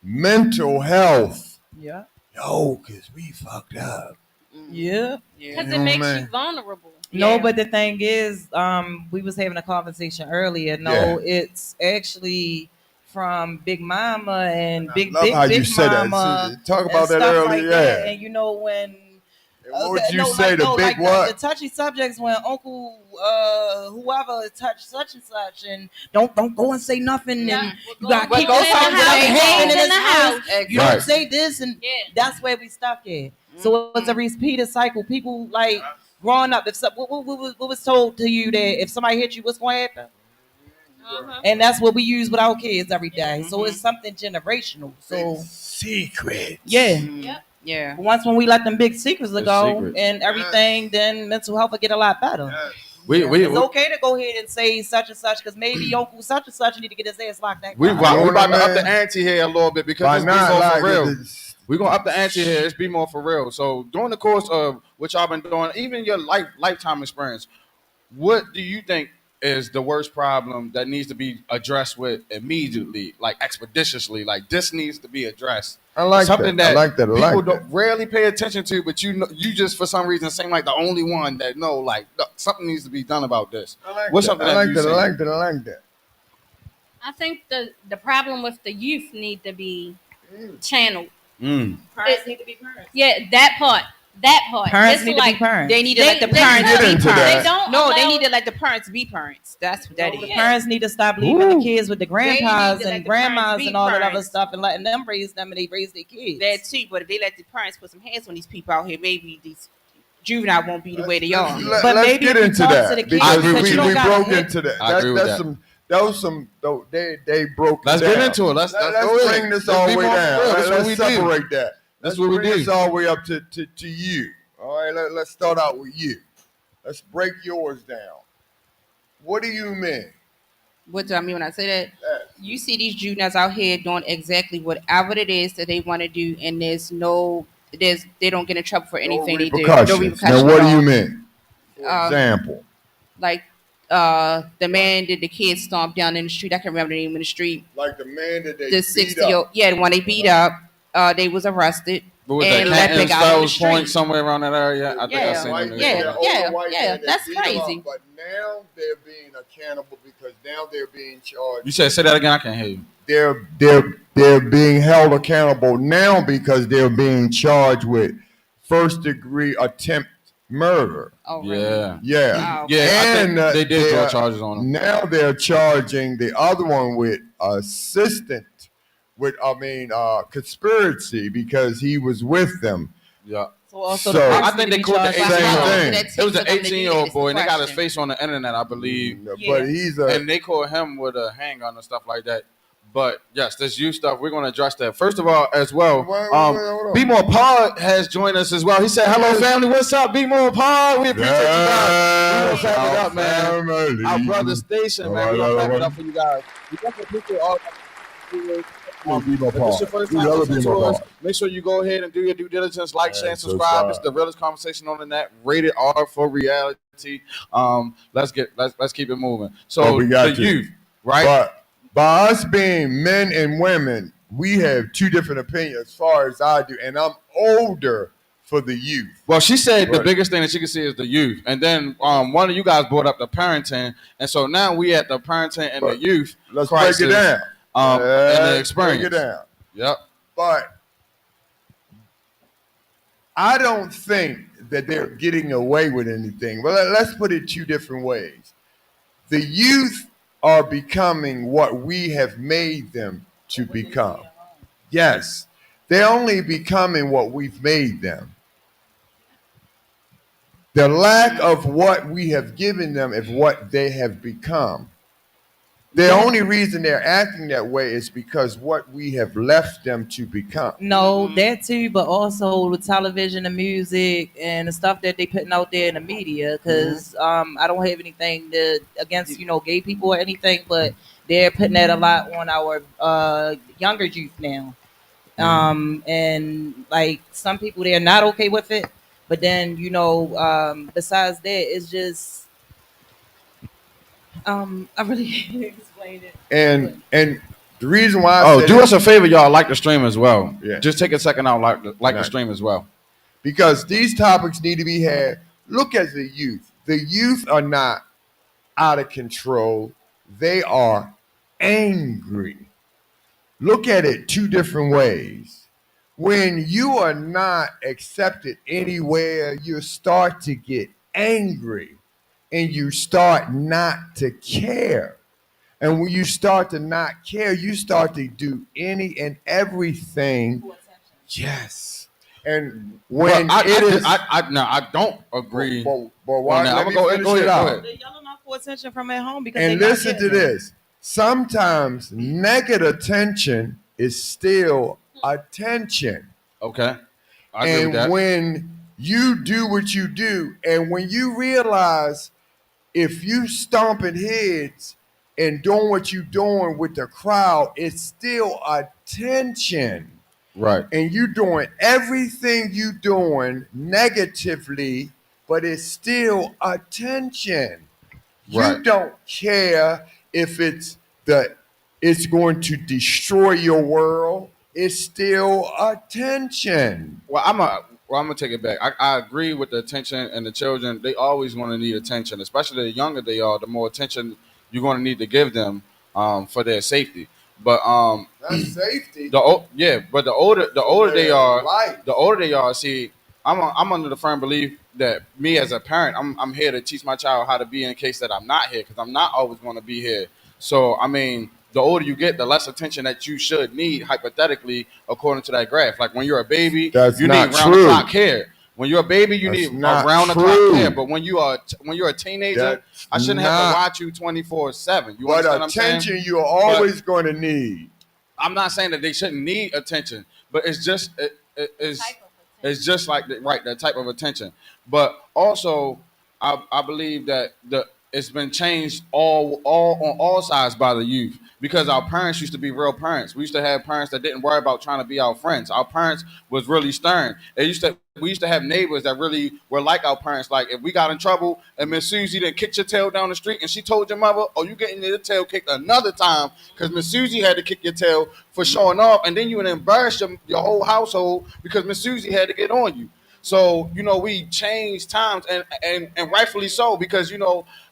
Speaker 1: Mental health.
Speaker 4: Yeah.
Speaker 1: Yo, because we fucked up.
Speaker 4: Yeah.
Speaker 5: Because
Speaker 1: You
Speaker 5: it
Speaker 1: know,
Speaker 5: makes
Speaker 1: man.
Speaker 5: you vulnerable.
Speaker 4: No,
Speaker 3: Yeah.
Speaker 4: but the thing is, we was having a conversation earlier. No,
Speaker 1: Yeah.
Speaker 4: it's actually from Big Mama and
Speaker 1: I
Speaker 4: Big
Speaker 1: love
Speaker 4: Big
Speaker 1: how
Speaker 4: Big
Speaker 1: you said that.
Speaker 4: Mama.
Speaker 1: Talk
Speaker 4: and
Speaker 1: about that
Speaker 4: stuff
Speaker 1: earlier.
Speaker 4: like that.
Speaker 1: Yeah.
Speaker 4: And you know when
Speaker 1: What would you say? The big
Speaker 4: like
Speaker 1: what?
Speaker 4: the touchy subjects when Uncle whoever touched such and such and don't go and say nothing
Speaker 5: Yeah.
Speaker 4: and you gotta
Speaker 5: Go
Speaker 4: keep
Speaker 5: in
Speaker 4: your
Speaker 5: the
Speaker 4: son
Speaker 5: house,
Speaker 4: hanging in
Speaker 5: in
Speaker 4: his
Speaker 5: the
Speaker 4: house.
Speaker 5: house.
Speaker 4: You
Speaker 2: Right.
Speaker 4: don't say this and
Speaker 5: Yeah.
Speaker 4: that's where we stuck at. So it's a repeated cycle. People like growing up. If what was told to you that if somebody hit you, what's going to happen? And that's what we use with our kids every day. So it's something generational. So
Speaker 1: Secret.
Speaker 4: yeah.
Speaker 5: Yep.
Speaker 3: Yeah.
Speaker 4: But once when we let them big secrets go
Speaker 2: secrets.
Speaker 4: and everything, then mental health will get a lot better. It's okay to go ahead and say such and such because maybe Uncle such and such need to get his ass locked down.
Speaker 2: We about to up
Speaker 1: man.
Speaker 2: the ante here a little bit because
Speaker 1: By
Speaker 2: this
Speaker 1: not
Speaker 2: BMore
Speaker 1: like
Speaker 2: for real. We're gonna up the ante here. It's Be More for Real. So during the course of what y'all been doing, even your lifetime experience, what do you think is the worst problem that needs to be addressed with immediately, like expeditiously? Like this needs to be addressed.
Speaker 1: I like
Speaker 2: Something
Speaker 1: that. I like that. I
Speaker 2: people
Speaker 1: like
Speaker 2: don't
Speaker 1: that.
Speaker 2: rarely pay attention to, but you just for some reason seem like the only one that know. Like no, something needs to be done about this.
Speaker 1: I like
Speaker 2: What's
Speaker 1: that.
Speaker 2: something
Speaker 1: I
Speaker 2: that
Speaker 1: like
Speaker 2: you
Speaker 1: that. I
Speaker 2: see?
Speaker 1: like that. I like that.
Speaker 5: I think the problem with the youth need to be channeled.
Speaker 4: Parents need to be parents.
Speaker 5: Yeah, that part. That part.
Speaker 4: Parents
Speaker 5: It's
Speaker 4: need
Speaker 5: like
Speaker 4: to be parents.
Speaker 3: They need to let the parents
Speaker 1: Get
Speaker 3: be
Speaker 1: into
Speaker 3: parents.
Speaker 1: that.
Speaker 5: they don't
Speaker 3: No,
Speaker 5: allow,
Speaker 3: they need to let the parents be parents. That's what that is.
Speaker 4: Parents need to stop leaving the kids with the grandpas
Speaker 3: to let
Speaker 4: and
Speaker 3: the parents
Speaker 4: grandmas
Speaker 3: be
Speaker 4: and all that other
Speaker 3: parents.
Speaker 4: stuff and letting them raise them and they raise their kids.
Speaker 3: That too, but if they let the parents put some hands on these people out here, maybe these juvenile won't be the way they are.
Speaker 4: But
Speaker 1: Let's
Speaker 4: maybe
Speaker 1: get
Speaker 4: if you
Speaker 1: into
Speaker 4: talk to
Speaker 1: that
Speaker 4: the kids,
Speaker 1: because
Speaker 2: because
Speaker 1: we
Speaker 2: you don't
Speaker 4: gotta
Speaker 1: broke
Speaker 4: hit-
Speaker 1: into that.
Speaker 2: I agree with
Speaker 1: That's
Speaker 2: that.
Speaker 1: that was some. They broke.
Speaker 2: Let's
Speaker 1: it
Speaker 2: get
Speaker 1: down.
Speaker 2: into it. Let's go
Speaker 1: bring
Speaker 2: ahead.
Speaker 1: this
Speaker 2: Let's
Speaker 1: all
Speaker 2: be
Speaker 1: the way
Speaker 2: more
Speaker 1: down.
Speaker 2: real. That's what
Speaker 1: Let's
Speaker 2: we do.
Speaker 1: separate that.
Speaker 2: That's
Speaker 1: Let's
Speaker 2: what we
Speaker 1: bring this
Speaker 2: do.
Speaker 1: all the way up to you. All right. Let's start out with you. Let's break yours down. What do you mean?
Speaker 3: What do I mean when I say that? You see these juveniles out here doing exactly whatever it is that they want to do, and they don't get in trouble for anything they do. No repercussions.
Speaker 1: Now, what
Speaker 3: at
Speaker 1: do you
Speaker 3: all.
Speaker 1: mean? For
Speaker 3: Um,
Speaker 1: example,
Speaker 3: Like the man that the kids stomped down in the street. I can't remember the name of the street.
Speaker 1: like the man that they
Speaker 3: The
Speaker 1: beat
Speaker 3: 60-year-old,
Speaker 1: up.
Speaker 3: yeah, the one they beat up. They was arrested
Speaker 2: What was
Speaker 3: and
Speaker 2: that?
Speaker 3: left
Speaker 2: Canton,
Speaker 3: back out on the
Speaker 2: Fells Point,
Speaker 3: street.
Speaker 2: somewhere around that area. I think I
Speaker 3: Yeah,
Speaker 2: seen
Speaker 1: White
Speaker 2: them.
Speaker 3: yeah,
Speaker 1: man,
Speaker 3: yeah,
Speaker 1: older white
Speaker 3: yeah,
Speaker 1: man that
Speaker 3: that's
Speaker 1: beat 'em
Speaker 3: crazy.
Speaker 1: up, but now they're being accountable because now they're being charged.
Speaker 2: You said say that again. I can't hear you.
Speaker 1: They're being held accountable now because they're being charged with first degree attempt murder.
Speaker 3: Oh, really?
Speaker 2: Yeah.
Speaker 1: Yeah.
Speaker 3: Oh,
Speaker 2: Yeah, I think they did throw
Speaker 1: they're-
Speaker 2: charges on him.
Speaker 1: Now they're charging the other one with assistant with conspiracy because he was with them.
Speaker 2: Yeah.
Speaker 4: So also
Speaker 1: So-
Speaker 4: the parents
Speaker 2: I
Speaker 4: need
Speaker 2: think
Speaker 4: to
Speaker 2: they
Speaker 4: be
Speaker 2: caught the
Speaker 4: charged.
Speaker 2: 18 year old.
Speaker 1: Same thing.
Speaker 2: It was an
Speaker 3: Takes them to do
Speaker 2: 18-year-old
Speaker 3: that,
Speaker 2: boy,
Speaker 3: is
Speaker 2: and
Speaker 3: the
Speaker 2: they got his
Speaker 3: question.
Speaker 2: face on the internet, I believe.
Speaker 1: But he's a
Speaker 2: And they caught him with a handgun and stuff like that. But yes, this youth stuff, we're going to address that. First of all, as well,
Speaker 1: Wait, hold on.
Speaker 2: Be More Pod has joined us as well. He said, hello, family. What's up, Be More Pod? We appreciate you guys. We're going to clap it up, man.
Speaker 1: family.
Speaker 2: Our brother station, man. We're going to clap it up for you guys. We definitely appreciate all that.
Speaker 6: Be More
Speaker 2: If this your
Speaker 6: Pod.
Speaker 2: first
Speaker 6: We
Speaker 2: time
Speaker 6: love
Speaker 2: listening
Speaker 6: Be
Speaker 2: to
Speaker 6: More
Speaker 2: us,
Speaker 6: Pod.
Speaker 2: make sure you go ahead and do your due diligence, like, share, and
Speaker 1: so
Speaker 2: subscribe.
Speaker 1: sorry.
Speaker 2: It's the realest conversation on the net. Rated R for reality. Let's keep it moving. So
Speaker 1: But we got
Speaker 2: the
Speaker 1: to.
Speaker 2: youth, right?
Speaker 1: But by us being men and women, we have two different opinions as far as I do, and I'm older for the youth.
Speaker 2: Well, she said the
Speaker 1: Right.
Speaker 2: biggest thing that she can see is the youth, and then one of you guys brought up the parenting, and so now we at the parenting and the
Speaker 1: But
Speaker 2: youth
Speaker 1: Let's
Speaker 2: crisis,
Speaker 1: break it down.
Speaker 2: and the
Speaker 1: Let's
Speaker 2: experience.
Speaker 1: break it down.
Speaker 2: Yep.
Speaker 1: But I don't think that they're getting away with anything. Well, let's put it two different ways. The youth are becoming what we have made them to become. Yes, they're only becoming what we've made them. The lack of what we have given them is what they have become. The only reason they're acting that way is because what we have left them to become.
Speaker 4: No, that too, but also the television, the music, and the stuff that they putting out there in the media. Because I don't have anything against gay people or anything, but they're putting that a lot on our younger youth now. And like some people, they're not okay with it. But then besides that, it's just I really can't explain it.
Speaker 1: And the reason why I
Speaker 2: Oh,
Speaker 1: said
Speaker 2: do
Speaker 1: it-
Speaker 2: us a favor, y'all. Like the stream as well.
Speaker 1: Yeah.
Speaker 2: Just take a second out, like the
Speaker 1: Right.
Speaker 2: stream as well.
Speaker 1: because these topics need to be had. Look at the youth. The youth are not out of control. They are angry. Look at it two different ways. When you are not accepted anywhere, you start to get angry and you start not to care. And when you start to not care, you start to do any and everything. Yes. And when
Speaker 2: But
Speaker 1: it is,
Speaker 2: I don't agree.
Speaker 1: but why?
Speaker 2: on that.
Speaker 1: Let
Speaker 2: I'ma
Speaker 1: me
Speaker 2: go
Speaker 1: finish
Speaker 2: ahead,
Speaker 1: it
Speaker 2: go
Speaker 1: out.
Speaker 2: ahead.
Speaker 4: They're yelling out for attention from at home because
Speaker 1: And
Speaker 4: they not
Speaker 1: listen to
Speaker 4: getting it.
Speaker 1: this. Sometimes negative attention is still attention.
Speaker 2: Okay. I agree with
Speaker 1: And
Speaker 2: that.
Speaker 1: when you do what you do, and when you realize if you stomping heads and doing what you're doing with the crowd, it's still attention.
Speaker 2: Right.
Speaker 1: and you doing everything you doing negatively, but it's still attention.
Speaker 2: Right.
Speaker 1: You don't care if it's going to destroy your world. It's still attention.
Speaker 2: Well, I'm gonna take it back. I agree with the attention, and the children, they always want to need attention, especially the younger they are. The more attention you're going to need to give them for their safety. But
Speaker 1: That's safety.
Speaker 2: yeah, but the older they are,
Speaker 1: Life.
Speaker 2: the older they are. See, I'm under the firm belief that me as a parent, I'm here to teach my child how to be in case that I'm not here, because I'm not always going to be here. So I mean, the older you get, the less attention that you should need, hypothetically, according to that graph. Like when you're a baby,
Speaker 1: That's
Speaker 2: you
Speaker 1: not
Speaker 2: need round the
Speaker 1: true.
Speaker 2: clock care. When you're a baby, you
Speaker 1: That's
Speaker 2: need
Speaker 1: not
Speaker 2: around the clock
Speaker 1: true.
Speaker 2: care. But when you're a teenager,
Speaker 1: That's
Speaker 2: I shouldn't have to
Speaker 1: not-
Speaker 2: watch you 24/7. You
Speaker 1: But
Speaker 2: understand what I'm saying?
Speaker 1: attention you're always going to need.
Speaker 2: I'm not saying that they shouldn't need attention, but it's just it's just like that type of attention. But also, I believe that it's been changed all on all sides by the youth, because our parents used to be real parents. We used to have parents that didn't worry about trying to be our friends. Our parents was really stern. We used to have neighbors that really were like our parents. Like if we got in trouble and Miss Susie didn't kick your tail down the street and she told your mother, "Oh, you getting your tail kicked another time because Miss Susie had to kick your tail for showing off," and then you would embarrass your whole household because Miss Susie had to get on you. So we changed times, and rightfully so, because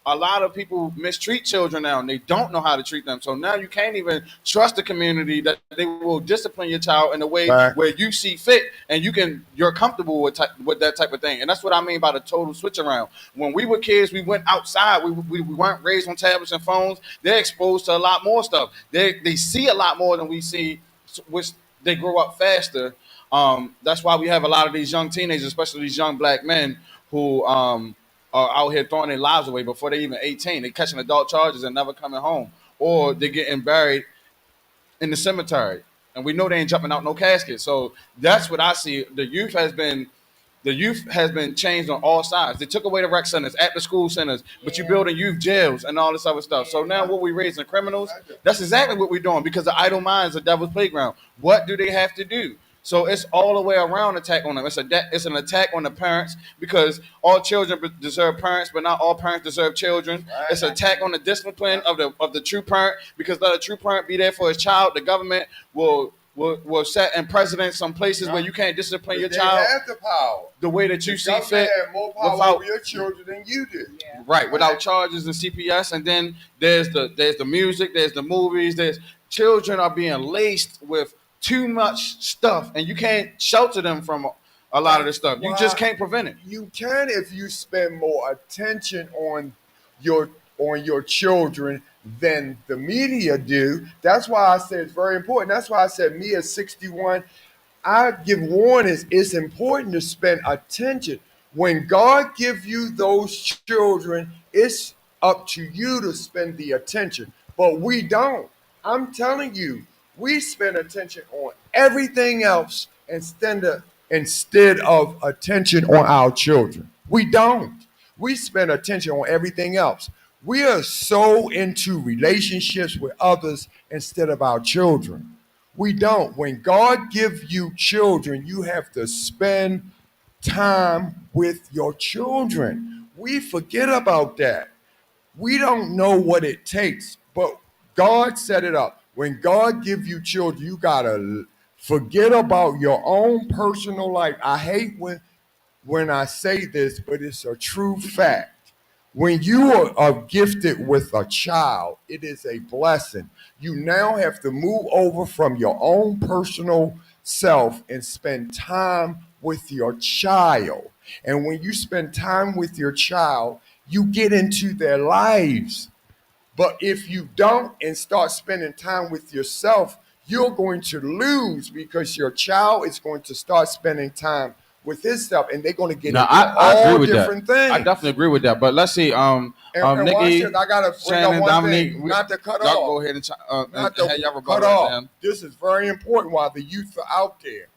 Speaker 2: a lot of people mistreat children now and they don't know how to treat them. So now you can't even trust the community that they will discipline your child in a way
Speaker 1: Right.
Speaker 2: where you see fit and you're comfortable with that type of thing. And that's what I mean by the total switch around. When we were kids, we went outside. We weren't raised on tablets and phones. They're exposed to a lot more stuff. They see a lot more than we see, which they grow up faster. That's why we have a lot of these young teenagers, especially these young black men who are out here throwing their lives away before they even 18. They're catching adult charges and never coming home, or they're getting buried in the cemetery, and we know they ain't jumping out no casket. So that's what I see. The youth has been changed on all sides. They took away the rec centers, after school centers, but you building youth jails and all this other stuff. So now what we raising criminals? That's exactly what we're doing, because the idle mind is a devil's playground. What do they have to do? So it's all the way around attack on them. It's an attack on the parents, because all children deserve parents, but not all parents deserve children. It's an attack on the discipline of the true parent, because let a true parent be there for his child. The government will set in precedent some places where you can't discipline your
Speaker 1: They
Speaker 2: child
Speaker 1: have the power.
Speaker 2: the way that you
Speaker 1: The
Speaker 2: see
Speaker 1: government
Speaker 2: fit,
Speaker 1: have more power
Speaker 2: without
Speaker 1: over your children than you do.
Speaker 2: right, without charges and CPS. And then there's the music, there's the movies, there's children are being laced with too much stuff, and you can't shelter them from a lot of this stuff. You just can't prevent it.
Speaker 1: You can if you spend more attention on your children than the media do. That's why I said it's very important. That's why I said me at 61, I give warnings. It's important to spend attention. When God gives you those children, it's up to you to spend the attention. But we don't. I'm telling you, we spend attention on everything else instead of attention on our children. We don't. We spend attention on everything else. We are so into relationships with others instead of our children. We don't. When God gives you children, you have to spend time with your children. We forget about that. We don't know what it takes, but God set it up. When God gives you children, you gotta forget about your own personal life. I hate when I say this, but it's a true fact. When you are gifted with a child, it is a blessing. You now have to move over from your own personal self and spend time with your child. And when you spend time with your child, you get into their lives. But if you don't and start spending time with yourself, you're going to lose, because your child is going to start spending time with himself, and they're going to get
Speaker 2: Now,
Speaker 1: into
Speaker 2: I agree
Speaker 1: all
Speaker 2: with that.
Speaker 1: different things.
Speaker 2: I definitely agree with that. But let's see.
Speaker 1: And watch
Speaker 2: Nikki,
Speaker 1: this. I gotta bring
Speaker 2: Shannon,
Speaker 1: up one
Speaker 2: Dominique,
Speaker 1: thing, not to cut
Speaker 2: y'all
Speaker 1: off.
Speaker 2: go ahead and
Speaker 1: Not
Speaker 2: have y'all
Speaker 1: to
Speaker 2: rebuttal
Speaker 1: cut
Speaker 2: at the
Speaker 1: off.
Speaker 2: end.
Speaker 1: This is very important while the youth are out there.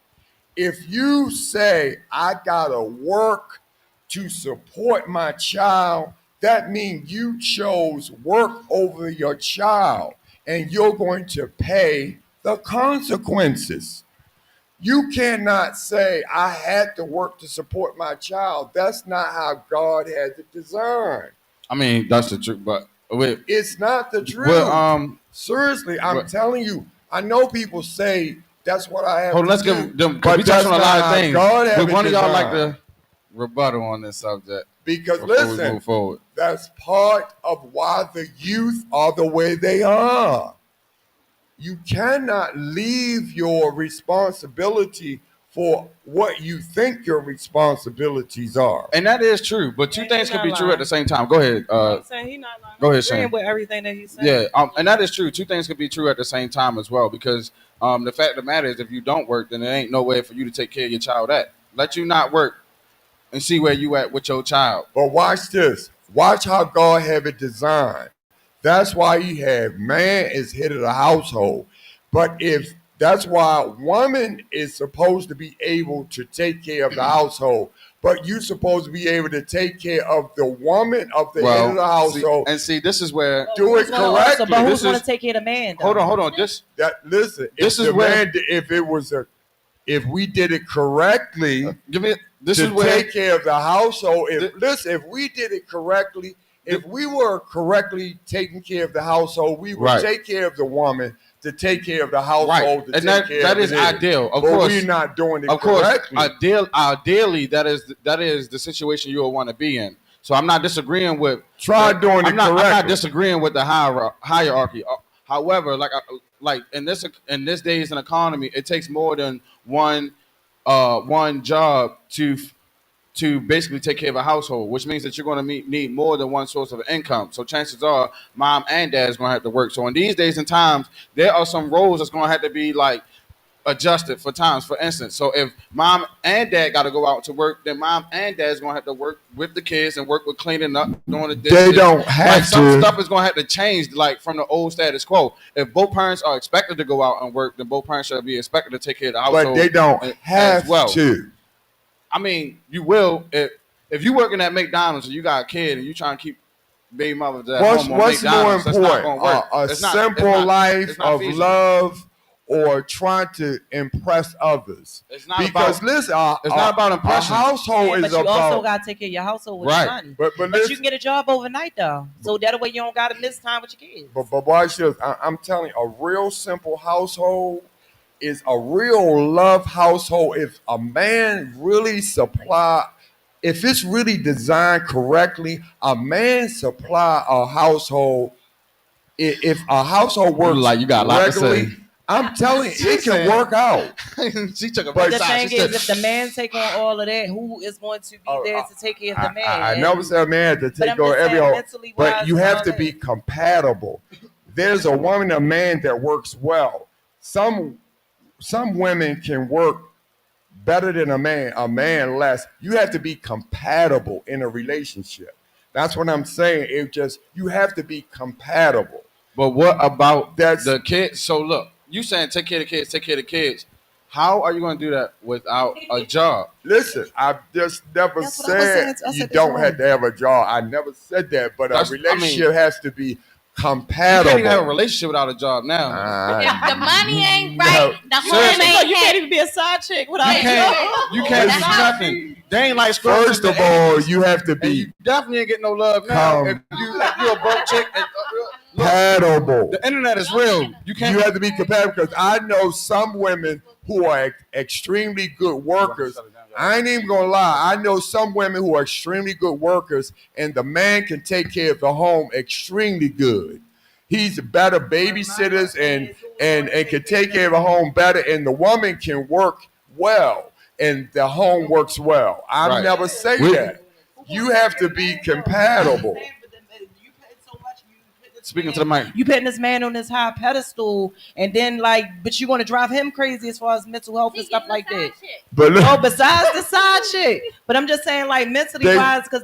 Speaker 1: If you say, I gotta work to support my child, that means you chose work over your child, and you're going to pay the consequences. You cannot say, I had to work to support my child. That's not how God had it designed.
Speaker 2: I mean, that's the truth, but wait,
Speaker 1: It's not the truth.
Speaker 2: well,
Speaker 1: Seriously, I'm
Speaker 2: what-
Speaker 1: telling you. I know people say that's what I have
Speaker 2: hold on,
Speaker 1: to
Speaker 2: let's
Speaker 1: do.
Speaker 2: give them,
Speaker 1: but
Speaker 2: we touched on a
Speaker 1: that's
Speaker 2: lot
Speaker 1: not
Speaker 2: of things.
Speaker 1: how God had
Speaker 2: Would
Speaker 1: it
Speaker 2: one of y'all like
Speaker 1: designed.
Speaker 2: to rebuttal on this subject
Speaker 1: Because
Speaker 2: before we
Speaker 1: listen,
Speaker 2: move forward?
Speaker 1: that's part of why the youth are the way they are. You cannot leave your responsibility for what you think your responsibilities are.
Speaker 2: And that is true, but two
Speaker 4: Yeah,
Speaker 2: things
Speaker 4: he
Speaker 2: can
Speaker 4: not
Speaker 2: be true
Speaker 4: lying.
Speaker 2: at the same time. Go ahead.
Speaker 4: I'm saying he not lying.
Speaker 2: Go ahead,
Speaker 4: I'm agreeing
Speaker 2: Shane.
Speaker 4: with everything that he's saying.
Speaker 2: Yeah, and that is true. Two things can be true at the same time as well, because the fact of the matter is, if you don't work, then there ain't no way for you to take care of your child. At let you not work and see where you at with your child.
Speaker 1: But watch this. Watch how God have it designed. That's why he had man is head of the household. But if that's why woman is supposed to be able to take care of the household, but you supposed to be able to take care of the woman of the head of the household.
Speaker 2: See, this is where
Speaker 1: Do it correctly.
Speaker 4: But who's
Speaker 2: This
Speaker 4: going
Speaker 2: is-
Speaker 4: to take care of the man? Though?
Speaker 2: hold on.
Speaker 1: Listen.
Speaker 2: This
Speaker 1: if
Speaker 2: is
Speaker 1: the
Speaker 2: where-
Speaker 1: man, if we did it correctly,
Speaker 2: Give me this
Speaker 1: to
Speaker 2: is where
Speaker 1: take care of the household. If we did it correctly, if we were correctly taking care of the household, we would
Speaker 2: Right.
Speaker 1: take care of the woman to take care of the household.
Speaker 2: Right.
Speaker 1: To
Speaker 2: And
Speaker 1: take care
Speaker 2: that
Speaker 1: of
Speaker 2: is
Speaker 1: the
Speaker 2: ideal. Of
Speaker 1: but
Speaker 2: course,
Speaker 1: we're not doing it
Speaker 2: of course,
Speaker 1: correctly.
Speaker 2: ideally, that is the situation you will want to be in. So I'm not disagreeing with.
Speaker 1: Try doing it
Speaker 2: I'm not
Speaker 1: correctly.
Speaker 2: disagreeing with the hierarchy. However, like in this days and economy, it takes more than one job to basically take care of a household, which means that you're going to need more than one source of income. So chances are mom and dad is going to have to work. So in these days and times, there are some roles that's going to have to be like adjusted for times. For instance, so if mom and dad got to go out to work, then mom and dad is going to have to work with the kids and work with cleaning up, doing the dishes.
Speaker 1: They don't have
Speaker 2: some
Speaker 1: to.
Speaker 2: stuff is going to have to change, like from the old status quo. If both parents are expected to go out and work, then both parents should be expected to take care of the household.
Speaker 1: But they don't have
Speaker 2: as well.
Speaker 1: to.
Speaker 2: I mean, you will if you working at McDonald's and you got a kid and you trying to keep baby mothers at home on
Speaker 1: What's more
Speaker 2: McDonald's, that's not
Speaker 1: important?
Speaker 2: going to work.
Speaker 1: A
Speaker 2: It's not-
Speaker 1: simple
Speaker 2: it's not-
Speaker 1: life
Speaker 2: it's not
Speaker 1: of
Speaker 2: feasible.
Speaker 1: love, or trying to impress others.
Speaker 2: It's not
Speaker 1: because
Speaker 2: about-
Speaker 1: listen,
Speaker 2: it's not about impression.
Speaker 1: A household
Speaker 4: Yeah,
Speaker 1: is
Speaker 4: but you
Speaker 1: about.
Speaker 4: also got to take care of your household with
Speaker 2: Right.
Speaker 4: money.
Speaker 1: But
Speaker 4: But
Speaker 1: listen,
Speaker 4: you can get a job overnight though, so that way you don't got to miss time with your kids.
Speaker 1: But watch this. I'm telling you, a real simple household is a real love household. If a man really if it's really designed correctly, a man supply a household. If a household works
Speaker 2: Like you got a lot to
Speaker 1: regularly,
Speaker 2: say.
Speaker 1: I'm telling you,
Speaker 2: She
Speaker 1: it can
Speaker 2: said-
Speaker 1: work out.
Speaker 2: She took a
Speaker 1: But
Speaker 2: big
Speaker 4: the
Speaker 2: side.
Speaker 4: thing
Speaker 2: She
Speaker 4: is,
Speaker 2: said-
Speaker 4: if the man take on all of that, who is going to be there to take care of the man?
Speaker 1: I never said a man to
Speaker 4: But
Speaker 1: take
Speaker 4: I'm
Speaker 1: over
Speaker 4: just
Speaker 1: every
Speaker 4: saying
Speaker 1: home,
Speaker 4: mentally
Speaker 1: but
Speaker 4: wise
Speaker 1: you
Speaker 4: and
Speaker 1: have
Speaker 4: all
Speaker 1: to
Speaker 4: that.
Speaker 1: be compatible. There's a woman, a man that works well. Some women can work better than a man less. You have to be compatible in a relationship. That's what I'm saying. You have to be compatible.
Speaker 2: But what about
Speaker 1: That's-
Speaker 2: the kids? So look, you saying take care of the kids, take care of the kids. How are you going to do that without a job?
Speaker 1: Listen, I just never
Speaker 4: That's what I was saying.
Speaker 1: said
Speaker 4: I
Speaker 1: you
Speaker 4: said that's
Speaker 1: don't have
Speaker 4: wrong.
Speaker 1: to have a job. I never said that, but
Speaker 2: That's-
Speaker 1: a relationship has to be
Speaker 2: You
Speaker 1: compatible.
Speaker 2: can't even have a relationship without a job now.
Speaker 5: If the money ain't right, the home
Speaker 2: Seriously.
Speaker 4: So
Speaker 5: ain't
Speaker 4: you can't
Speaker 5: happy.
Speaker 4: even be a side chick without
Speaker 2: You
Speaker 4: a
Speaker 2: can't.
Speaker 4: job.
Speaker 2: You can't do
Speaker 5: That's not
Speaker 2: nothing. They ain't like scrubs
Speaker 1: First
Speaker 2: in
Speaker 1: of
Speaker 2: the
Speaker 1: all,
Speaker 2: 80s.
Speaker 1: you have to
Speaker 2: And
Speaker 1: be
Speaker 2: you definitely ain't getting no love now. If you a broke chick, and, look,
Speaker 1: compatible.
Speaker 2: the internet is real. You can't.
Speaker 1: You have to be compatible because I know some women who are extremely good workers. I ain't even gonna lie. I know some women who are extremely good workers, and the man can take care of the home extremely good. He's better babysitters and can take care of the home better, and the woman can work well, and the home works well. I
Speaker 2: Right.
Speaker 1: never say that. You have to be compatible.
Speaker 2: Speaking to the mic.
Speaker 4: You putting this man on this high pedestal, and then but you're gonna drive him crazy as far as mental health and
Speaker 5: He
Speaker 4: stuff
Speaker 5: getting a
Speaker 4: like that.
Speaker 5: side chick.
Speaker 1: But look,
Speaker 4: Oh, besides the side chick, but I'm just saying, mentally
Speaker 1: They-
Speaker 4: wise, because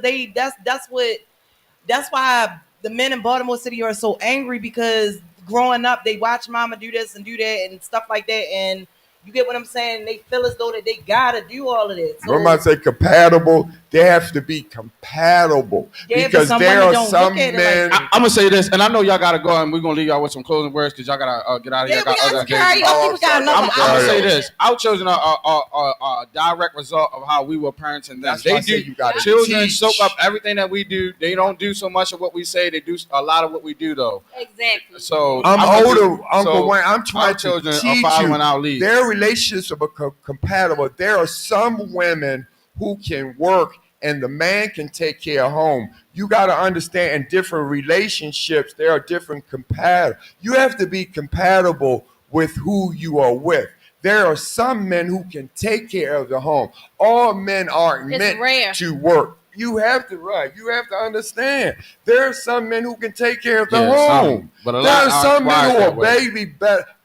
Speaker 4: that's why the men in Baltimore City are so angry, because growing up they watch mama do this and do that and stuff like that, and you get what I'm saying. They feel as though that they gotta do all of that. So,
Speaker 1: when I say compatible, They have to be compatible
Speaker 4: Yeah, but
Speaker 1: because
Speaker 4: some
Speaker 1: there
Speaker 4: women
Speaker 1: are
Speaker 4: don't
Speaker 1: some
Speaker 4: look at it
Speaker 1: men.
Speaker 4: like
Speaker 2: I'm gonna say this, and I know y'all gotta go, and we're gonna leave y'all with some closing words because y'all gotta get out of here.
Speaker 4: Yeah, we got
Speaker 2: other
Speaker 4: some
Speaker 2: engagements.
Speaker 4: karaoke. We got another
Speaker 2: I'm gonna say
Speaker 4: hour.
Speaker 2: this: our children are a direct result of how we were parenting them.
Speaker 1: That's why
Speaker 2: They
Speaker 1: I say
Speaker 2: do.
Speaker 1: you gotta
Speaker 2: Children
Speaker 1: teach.
Speaker 2: soak up everything that we do. They don't do so much of what we say. They do a lot of what we do, though.
Speaker 5: Exactly.
Speaker 2: So
Speaker 1: I'm older, Uncle Wayne. I'm
Speaker 2: our
Speaker 1: trying to
Speaker 2: children are
Speaker 1: teach
Speaker 2: following
Speaker 1: you.
Speaker 2: our lead.
Speaker 1: Their relationships are compatible. There are some women who can work and the man can take care of home. You got to understand in different relationships, there are different compatible. You have to be compatible with who you are with. There are some men who can take care of the home. All men aren't
Speaker 5: It's
Speaker 1: meant
Speaker 5: rare.
Speaker 1: to work. You have to You have to understand. There are some men who can take care of the home.
Speaker 2: but a
Speaker 1: There
Speaker 2: lot
Speaker 1: are some men
Speaker 2: wired
Speaker 1: who
Speaker 2: that
Speaker 1: are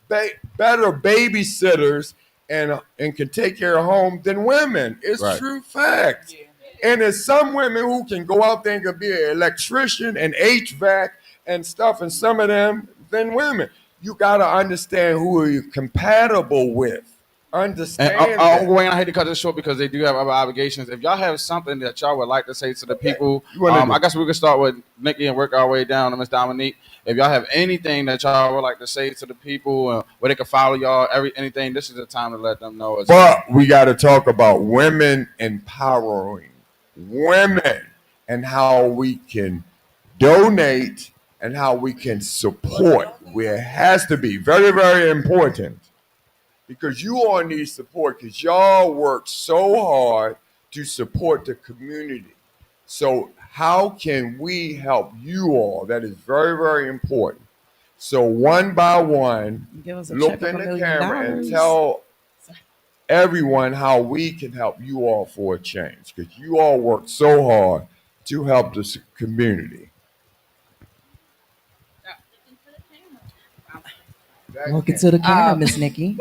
Speaker 2: way.
Speaker 1: better babysitters and can take care of home than women. It's
Speaker 2: Right.
Speaker 1: true fact. And there's some women who can go out there and can be an electrician and HVAC and stuff, and some of them than women. You got to understand who are you compatible with. Understand
Speaker 2: And
Speaker 1: that.
Speaker 2: Uncle Wayne, I hate to cut this short because they do have other obligations. If y'all have something that y'all would like to say to the people, I guess we can start with Nikki and work our way down to Miss Dominique. If y'all have anything that y'all would like to say to the people, where they can follow y'all, anything, this is the time to let them know.
Speaker 1: But we got to talk about women empowering women and how we can donate and how we can support. Where it has to be very, very important. Because you all need support because y'all work so hard to support the community. So how can we help you all? That is very, very important. So one by one,
Speaker 4: Give us a
Speaker 1: look
Speaker 4: check of
Speaker 1: in
Speaker 4: $1
Speaker 1: the
Speaker 4: million.
Speaker 1: camera and tell everyone how we can help you all for a change because you all work so hard to help this community.
Speaker 4: Look into the camera, Miss Nikki.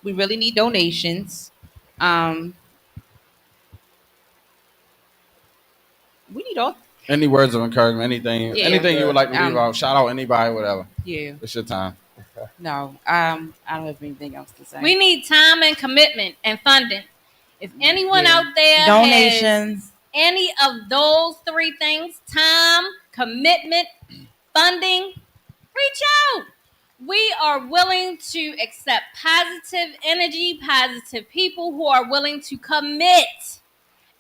Speaker 3: We really need donations. We need all.
Speaker 2: Any words of encouragement, anything you would like to leave out, shout out anybody, whatever.
Speaker 3: Yeah.
Speaker 2: It's your time.
Speaker 3: No, I don't have anything else to say.
Speaker 5: We need time and commitment and funding. If anyone out there
Speaker 4: Donations.
Speaker 5: has any of those three things, time, commitment, funding, reach out. We are willing to accept positive energy, positive people who are willing to commit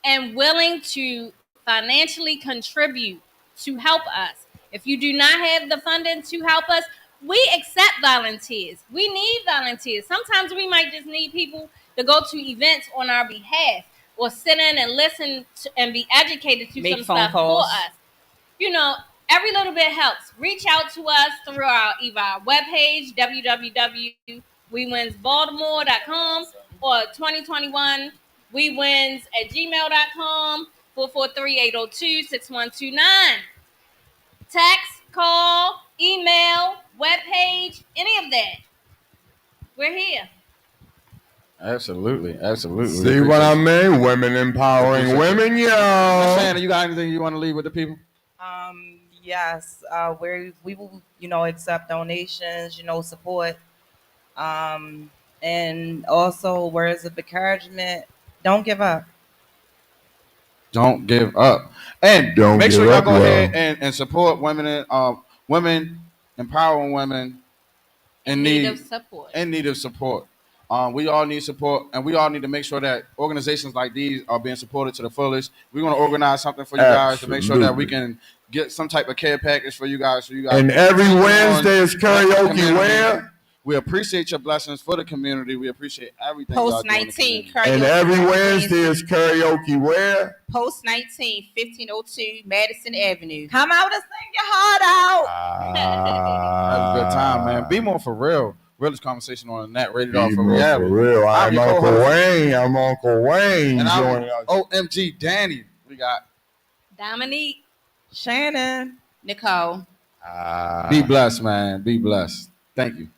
Speaker 5: and willing to financially contribute to help us. If you do not have the funding to help us, we accept volunteers. We need volunteers. Sometimes we might just need people to go to events on our behalf or sit in and listen to, and be educated to
Speaker 3: Make
Speaker 5: some
Speaker 3: phone
Speaker 5: stuff
Speaker 3: calls
Speaker 5: for us. You know, every little bit helps. Reach out to us through our webpage, www.wewinsbaltimore.com or 2021wewins@gmail.com, 443-802-6129. Text, call, email, webpage, any of that. We're here.
Speaker 2: Absolutely.
Speaker 1: See what I mean? Women empowering women, yo.
Speaker 2: Shannon, you got anything you want to leave with the people?
Speaker 4: Yes. We will, accept donations, support. And also words of encouragement. Don't give up.
Speaker 2: Don't give up. And
Speaker 1: Don't
Speaker 2: make
Speaker 1: give
Speaker 2: sure y'all
Speaker 1: up,
Speaker 2: go
Speaker 1: yo.
Speaker 2: ahead and support women, empowering women in need
Speaker 5: of support.
Speaker 2: We all need support, and we all need to make sure that organizations like these are being supported to the fullest. We're going to organize something for you guys to make sure that we can get some type of care package for you guys.
Speaker 1: And every Wednesday is karaoke where?
Speaker 2: We appreciate your blessings for the community. We appreciate everything.
Speaker 3: Post 19 karaoke.
Speaker 1: And every Wednesday is karaoke where?
Speaker 3: Post 19, 1502 Madison Avenue.
Speaker 4: Come out and sing your heart out.
Speaker 2: Have a good time, man. BMore4Real. Realest conversation on the net, rated off for
Speaker 1: BMore
Speaker 2: reality.
Speaker 1: for real. I'm Uncle Wayne. I'm Uncle Wayne.
Speaker 2: And I'm
Speaker 1: joining us.
Speaker 2: OMG Danny. We got
Speaker 5: Dominique,
Speaker 4: Shannon,
Speaker 3: Nicole.
Speaker 2: Be blessed, man. Be blessed. Thank you.